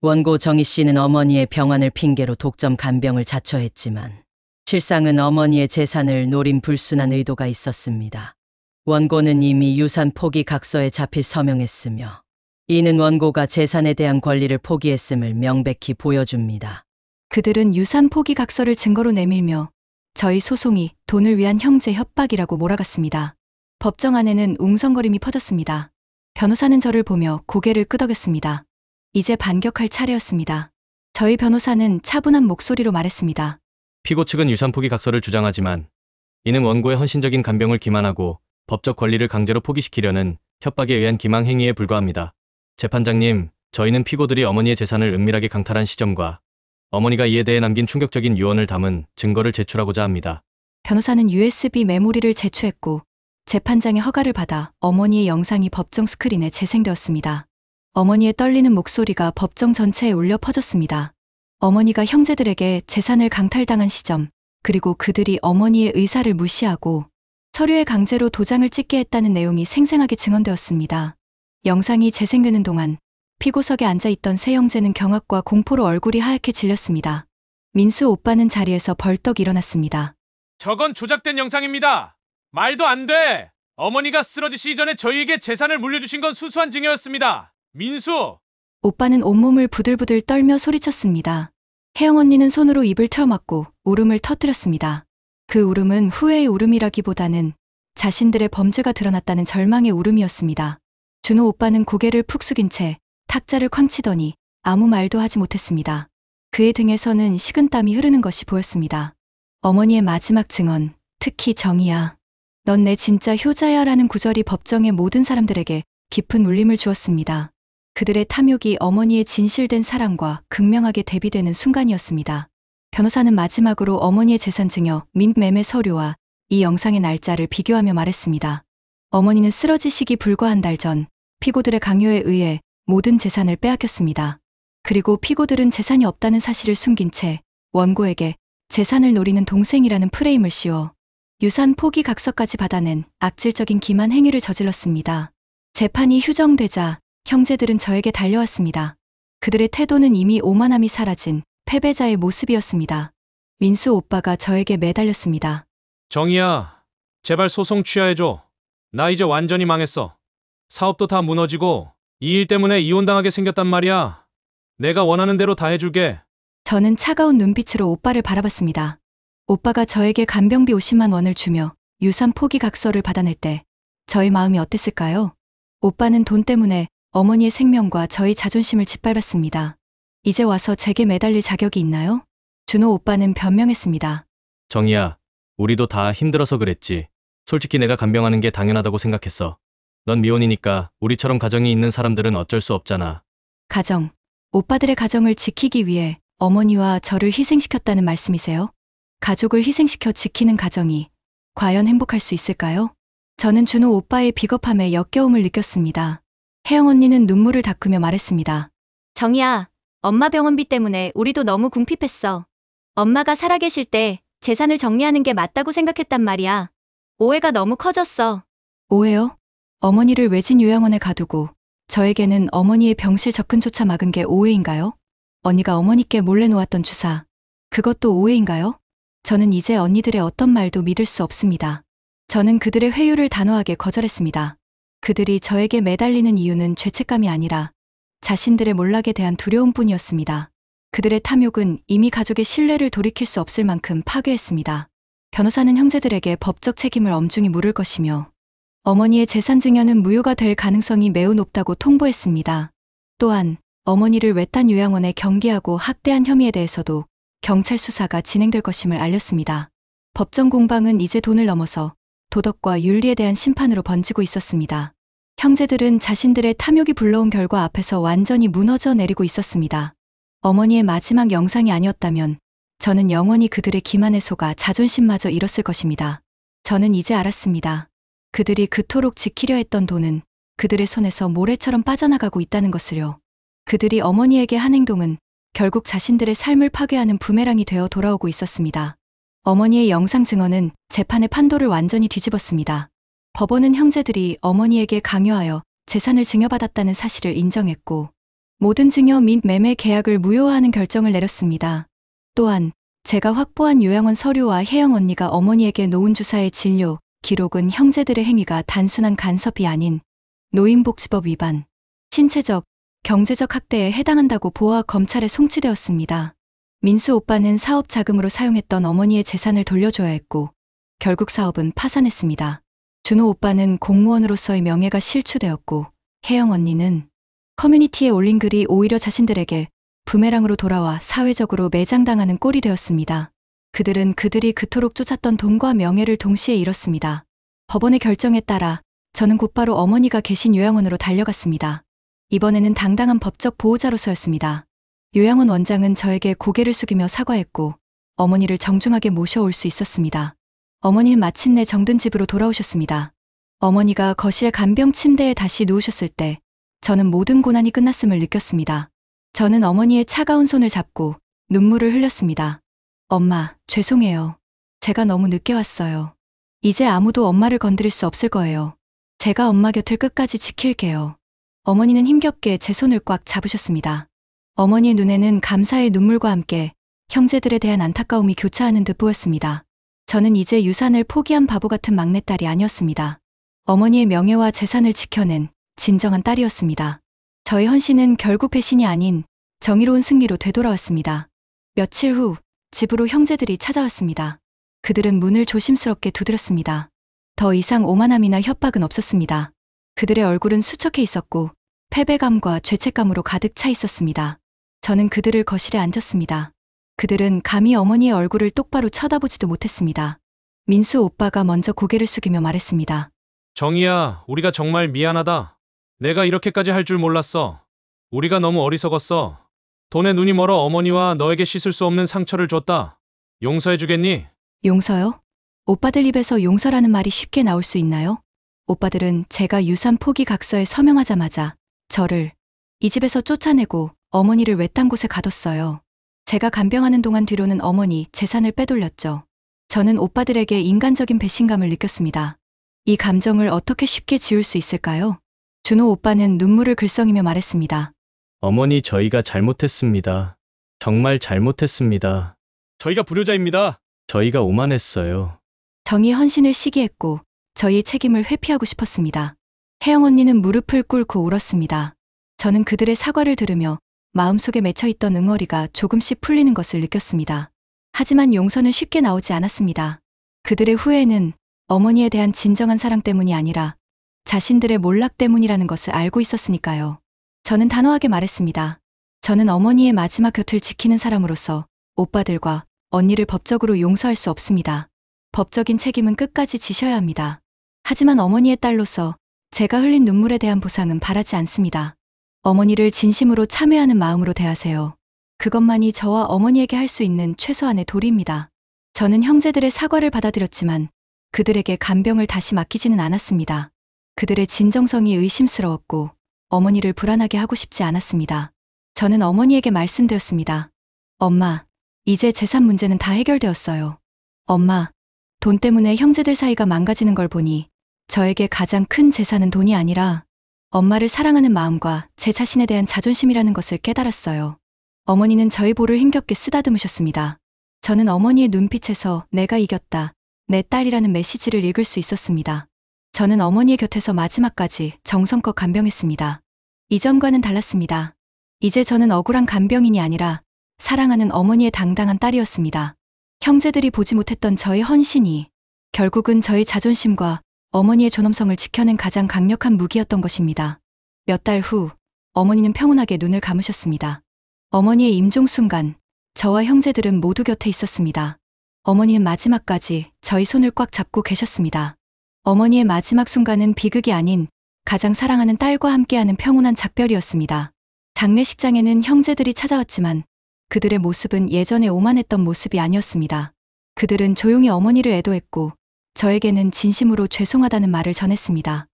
원고 정희 씨는 어머니의 병환을 핑계로 독점 간병을 자처했지만 실상은 어머니의 재산을 노린 불순한 의도가 있었습니다. 원고는 이미 유산 포기 각서에 자필 서명했으며 이는 원고가 재산에 대한 권리를 포기했음을 명백히 보여줍니다. 그들은 유산 포기 각서를 증거로 내밀며 저희 소송이 돈을 위한 형제 협박이라고 몰아갔습니다. 법정 안에는 웅성거림이 퍼졌습니다. 변호사는 저를 보며 고개를 끄덕였습니다. 이제 반격할 차례였습니다. 저희 변호사는 차분한 목소리로 말했습니다. 피고 측은 유산 포기 각서를 주장하지만 이는 원고의 헌신적인 간병을 기만하고 법적 권리를 강제로 포기시키려는 협박에 의한 기망 행위에 불과합니다. 재판장님, 저희는 피고들이 어머니의 재산을 은밀하게 강탈한 시점과 어머니가 이에 대해 남긴 충격적인 유언을 담은 증거를 제출하고자 합니다. 변호사는 USB 메모리를 제출했고 재판장의 허가를 받아 어머니의 영상이 법정 스크린에 재생되었습니다. 어머니의 떨리는 목소리가 법정 전체에 울려 퍼졌습니다. 어머니가 형제들에게 재산을 강탈당한 시점, 그리고 그들이 어머니의 의사를 무시하고 서류에 강제로 도장을 찍게 했다는 내용이 생생하게 증언되었습니다. 영상이 재생되는 동안 피고석에 앉아있던 세 형제는 경악과 공포로 얼굴이 하얗게 질렸습니다. 민수 오빠는 자리에서 벌떡 일어났습니다. 저건 조작된 영상입니다. 말도 안 돼. 어머니가 쓰러지시기 전에 저희에게 재산을 물려주신 건 수수한 증여였습니다. 민수! 오빠는 온몸을 부들부들 떨며 소리쳤습니다. 혜영 언니는 손으로 입을 틀어막고 울음을 터뜨렸습니다. 그 울음은 후회의 울음이라기보다는 자신들의 범죄가 드러났다는 절망의 울음이었습니다. 준호 오빠는 고개를 푹 숙인 채 탁자를 쾅 치더니 아무 말도 하지 못했습니다. 그의 등에서는 식은땀이 흐르는 것이 보였습니다. 어머니의 마지막 증언, 특히 정희야. 넌 내 진짜 효자야 라는 구절이 법정의 모든 사람들에게 깊은 울림을 주었습니다. 그들의 탐욕이 어머니의 진실된 사랑과 극명하게 대비되는 순간이었습니다. 변호사는 마지막으로 어머니의 재산 증여 및 매매 서류와 이 영상의 날짜를 비교하며 말했습니다. 어머니는 쓰러지시기 불과 한 달 전 피고들의 강요에 의해 모든 재산을 빼앗겼습니다. 그리고 피고들은 재산이 없다는 사실을 숨긴 채 원고에게 재산을 노리는 동생이라는 프레임을 씌워 유산 포기 각서까지 받아낸 악질적인 기만 행위를 저질렀습니다. 재판이 휴정되자 형제들은 저에게 달려왔습니다. 그들의 태도는 이미 오만함이 사라진 패배자의 모습이었습니다. 민수 오빠가 저에게 매달렸습니다. 정희야, 제발 소송 취하해줘. 나 이제 완전히 망했어. 사업도 다 무너지고 이 일 때문에 이혼당하게 생겼단 말이야. 내가 원하는 대로 다 해줄게. 저는 차가운 눈빛으로 오빠를 바라봤습니다. 오빠가 저에게 간병비 50만 원을 주며 유산 포기 각서를 받아낼 때 저희 마음이 어땠을까요? 오빠는 돈 때문에 어머니의 생명과 저희 자존심을 짓밟았습니다. 이제 와서 제게 매달릴 자격이 있나요? 준호 오빠는 변명했습니다. 정희야, 우리도 다 힘들어서 그랬지. 솔직히 내가 간병하는 게 당연하다고 생각했어. 넌 미혼이니까 우리처럼 가정이 있는 사람들은 어쩔 수 없잖아. 가정. 오빠들의 가정을 지키기 위해 어머니와 저를 희생시켰다는 말씀이세요? 가족을 희생시켜 지키는 가정이 과연 행복할 수 있을까요? 저는 준호 오빠의 비겁함에 역겨움을 느꼈습니다. 혜영 언니는 눈물을 닦으며 말했습니다. 정희야, 엄마 병원비 때문에 우리도 너무 궁핍했어. 엄마가 살아계실 때 재산을 정리하는 게 맞다고 생각했단 말이야. 오해가 너무 커졌어. 오해요? 어머니를 외진 요양원에 가두고 저에게는 어머니의 병실 접근조차 막은 게 오해인가요? 언니가 어머니께 몰래 놓았던 주사, 그것도 오해인가요? 저는 이제 언니들의 어떤 말도 믿을 수 없습니다. 저는 그들의 회유를 단호하게 거절했습니다. 그들이 저에게 매달리는 이유는 죄책감이 아니라 자신들의 몰락에 대한 두려움뿐이었습니다. 그들의 탐욕은 이미 가족의 신뢰를 돌이킬 수 없을 만큼 파괴했습니다. 변호사는 형제들에게 법적 책임을 엄중히 물을 것이며 어머니의 재산 증여는 무효가 될 가능성이 매우 높다고 통보했습니다. 또한 어머니를 외딴 요양원에 경기하고 학대한 혐의에 대해서도 경찰 수사가 진행될 것임을 알렸습니다. 법정 공방은 이제 돈을 넘어서 도덕과 윤리에 대한 심판으로 번지고 있었습니다. 형제들은 자신들의 탐욕이 불러온 결과 앞에서 완전히 무너져 내리고 있었습니다. 어머니의 마지막 영상이 아니었다면 저는 영원히 그들의 기만에 속아 자존심마저 잃었을 것입니다. 저는 이제 알았습니다. 그들이 그토록 지키려 했던 돈은 그들의 손에서 모래처럼 빠져나가고 있다는 것을요. 그들이 어머니에게 한 행동은 결국 자신들의 삶을 파괴하는 부메랑이 되어 돌아오고 있었습니다. 어머니의 영상 증언은 재판의 판도를 완전히 뒤집었습니다. 법원은 형제들이 어머니에게 강요하여 재산을 증여받았다는 사실을 인정했고 모든 증여 및 매매 계약을 무효화하는 결정을 내렸습니다. 또한 제가 확보한 요양원 서류와 혜영 언니가 어머니에게 놓은 주사의 진료, 기록은 형제들의 행위가 단순한 간섭이 아닌 노인복지법 위반, 신체적, 경제적 학대에 해당한다고 보아 검찰에 송치되었습니다. 민수 오빠는 사업 자금으로 사용했던 어머니의 재산을 돌려줘야 했고 결국 사업은 파산했습니다. 준호 오빠는 공무원으로서의 명예가 실추되었고 혜영 언니는 커뮤니티에 올린 글이 오히려 자신들에게 부메랑으로 돌아와 사회적으로 매장당하는 꼴이 되었습니다. 그들은 그들이 그토록 쫓았던 돈과 명예를 동시에 잃었습니다. 법원의 결정에 따라 저는 곧바로 어머니가 계신 요양원으로 달려갔습니다. 이번에는 당당한 법적 보호자로서였습니다. 요양원 원장은 저에게 고개를 숙이며 사과했고 어머니를 정중하게 모셔올 수 있었습니다. 어머니는 마침내 정든 집으로 돌아오셨습니다. 어머니가 거실의 간병 침대에 다시 누우셨을 때 저는 모든 고난이 끝났음을 느꼈습니다. 저는 어머니의 차가운 손을 잡고 눈물을 흘렸습니다. 엄마, 죄송해요. 제가 너무 늦게 왔어요. 이제 아무도 엄마를 건드릴 수 없을 거예요. 제가 엄마 곁을 끝까지 지킬게요. 어머니는 힘겹게 제 손을 꽉 잡으셨습니다. 어머니의 눈에는 감사의 눈물과 함께 형제들에 대한 안타까움이 교차하는 듯 보였습니다. 저는 이제 유산을 포기한 바보 같은 막내딸이 아니었습니다. 어머니의 명예와 재산을 지켜낸 진정한 딸이었습니다. 저의 헌신은 결국 배신이 아닌 정의로운 승리로 되돌아왔습니다. 며칠 후 집으로 형제들이 찾아왔습니다. 그들은 문을 조심스럽게 두드렸습니다. 더 이상 오만함이나 협박은 없었습니다. 그들의 얼굴은 수척해 있었고 패배감과 죄책감으로 가득 차 있었습니다. 저는 그들을 거실에 앉았습니다. 그들은 감히 어머니의 얼굴을 똑바로 쳐다보지도 못했습니다. 민수 오빠가 먼저 고개를 숙이며 말했습니다. 정희야, 우리가 정말 미안하다. 내가 이렇게까지 할 줄 몰랐어. 우리가 너무 어리석었어. 돈에 눈이 멀어 어머니와 너에게 씻을 수 없는 상처를 줬다. 용서해주겠니? 용서요? 오빠들 입에서 용서라는 말이 쉽게 나올 수 있나요? 오빠들은 제가 유산 포기 각서에 서명하자마자 저를 이 집에서 쫓아내고 어머니를 외딴 곳에 가뒀어요. 제가 간병하는 동안 뒤로는 어머니 재산을 빼돌렸죠. 저는 오빠들에게 인간적인 배신감을 느꼈습니다. 이 감정을 어떻게 쉽게 지울 수 있을까요? 준호 오빠는 눈물을 글썽이며 말했습니다. 어머니, 저희가 잘못했습니다. 정말 잘못했습니다. 저희가 불효자입니다. 저희가 오만했어요. 정의 헌신을 시기했고 저희의 책임을 회피하고 싶었습니다. 혜영 언니는 무릎을 꿇고 울었습니다. 저는 그들의 사과를 들으며 마음속에 맺혀있던 응어리가 조금씩 풀리는 것을 느꼈습니다. 하지만 용서는 쉽게 나오지 않았습니다. 그들의 후회는 어머니에 대한 진정한 사랑 때문이 아니라 자신들의 몰락 때문이라는 것을 알고 있었으니까요. 저는 단호하게 말했습니다. 저는 어머니의 마지막 곁을 지키는 사람으로서 오빠들과 언니를 법적으로 용서할 수 없습니다. 법적인 책임은 끝까지 지셔야 합니다. 하지만 어머니의 딸로서 제가 흘린 눈물에 대한 보상은 바라지 않습니다. 어머니를 진심으로 참회하는 마음으로 대하세요. 그것만이 저와 어머니에게 할 수 있는 최소한의 도리입니다. 저는 형제들의 사과를 받아들였지만 그들에게 간병을 다시 맡기지는 않았습니다. 그들의 진정성이 의심스러웠고 어머니를 불안하게 하고 싶지 않았습니다. 저는 어머니에게 말씀드렸습니다. 엄마, 이제 재산 문제는 다 해결되었어요. 엄마, 돈 때문에 형제들 사이가 망가지는 걸 보니 저에게 가장 큰 재산은 돈이 아니라 엄마를 사랑하는 마음과 제 자신에 대한 자존심이라는 것을 깨달았어요. 어머니는 저의 볼을 힘겹게 쓰다듬으셨습니다. 저는 어머니의 눈빛에서 내가 이겼다, 내 딸이라는 메시지를 읽을 수 있었습니다. 저는 어머니의 곁에서 마지막까지 정성껏 간병했습니다. 이전과는 달랐습니다. 이제 저는 억울한 간병인이 아니라 사랑하는 어머니의 당당한 딸이었습니다. 형제들이 보지 못했던 저의 헌신이 결국은 저의 자존심과 어머니의 존엄성을 지켜낸 가장 강력한 무기였던 것입니다. 몇 달 후, 어머니는 평온하게 눈을 감으셨습니다. 어머니의 임종 순간, 저와 형제들은 모두 곁에 있었습니다. 어머니는 마지막까지 저희 손을 꽉 잡고 계셨습니다. 어머니의 마지막 순간은 비극이 아닌 가장 사랑하는 딸과 함께하는 평온한 작별이었습니다. 장례식장에는 형제들이 찾아왔지만 그들의 모습은 예전에 오만했던 모습이 아니었습니다. 그들은 조용히 어머니를 애도했고 저에게는 진심으로 죄송하다는 말을 전했습니다.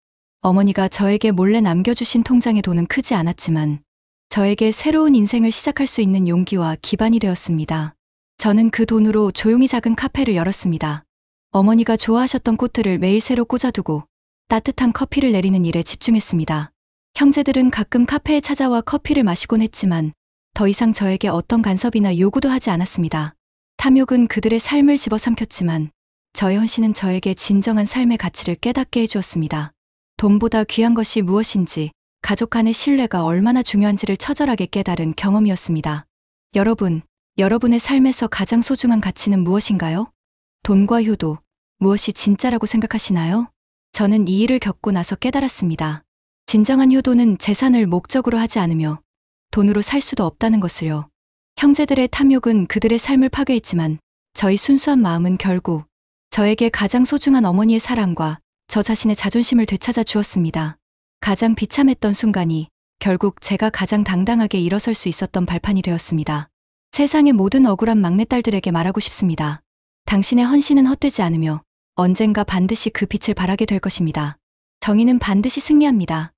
어머니가 저에게 몰래 남겨주신 통장의 돈은 크지 않았지만 저에게 새로운 인생을 시작할 수 있는 용기와 기반이 되었습니다. 저는 그 돈으로 조용히 작은 카페를 열었습니다. 어머니가 좋아하셨던 꽃들을 매일 새로 꽂아두고 따뜻한 커피를 내리는 일에 집중했습니다. 형제들은 가끔 카페에 찾아와 커피를 마시곤 했지만 더 이상 저에게 어떤 간섭이나 요구도 하지 않았습니다. 탐욕은 그들의 삶을 집어삼켰지만 저의 헌신은 저에게 진정한 삶의 가치를 깨닫게 해주었습니다. 돈보다 귀한 것이 무엇인지, 가족 간의 신뢰가 얼마나 중요한지를 처절하게 깨달은 경험이었습니다. 여러분의 삶에서 가장 소중한 가치는 무엇인가요? 돈과 효도, 무엇이 진짜라고 생각하시나요? 저는 이 일을 겪고 나서 깨달았습니다. 진정한 효도는 재산을 목적으로 하지 않으며 돈으로 살 수도 없다는 것을요. 형제들의 탐욕은 그들의 삶을 파괴했지만 저희 순수한 마음은 결국 저에게 가장 소중한 어머니의 사랑과 저 자신의 자존심을 되찾아 주었습니다. 가장 비참했던 순간이 결국 제가 가장 당당하게 일어설 수 있었던 발판이 되었습니다. 세상의 모든 억울한 막내딸들에게 말하고 싶습니다. 당신의 헌신은 헛되지 않으며 언젠가 반드시 그 빛을 발하게 될 것입니다. 정의는 반드시 승리합니다.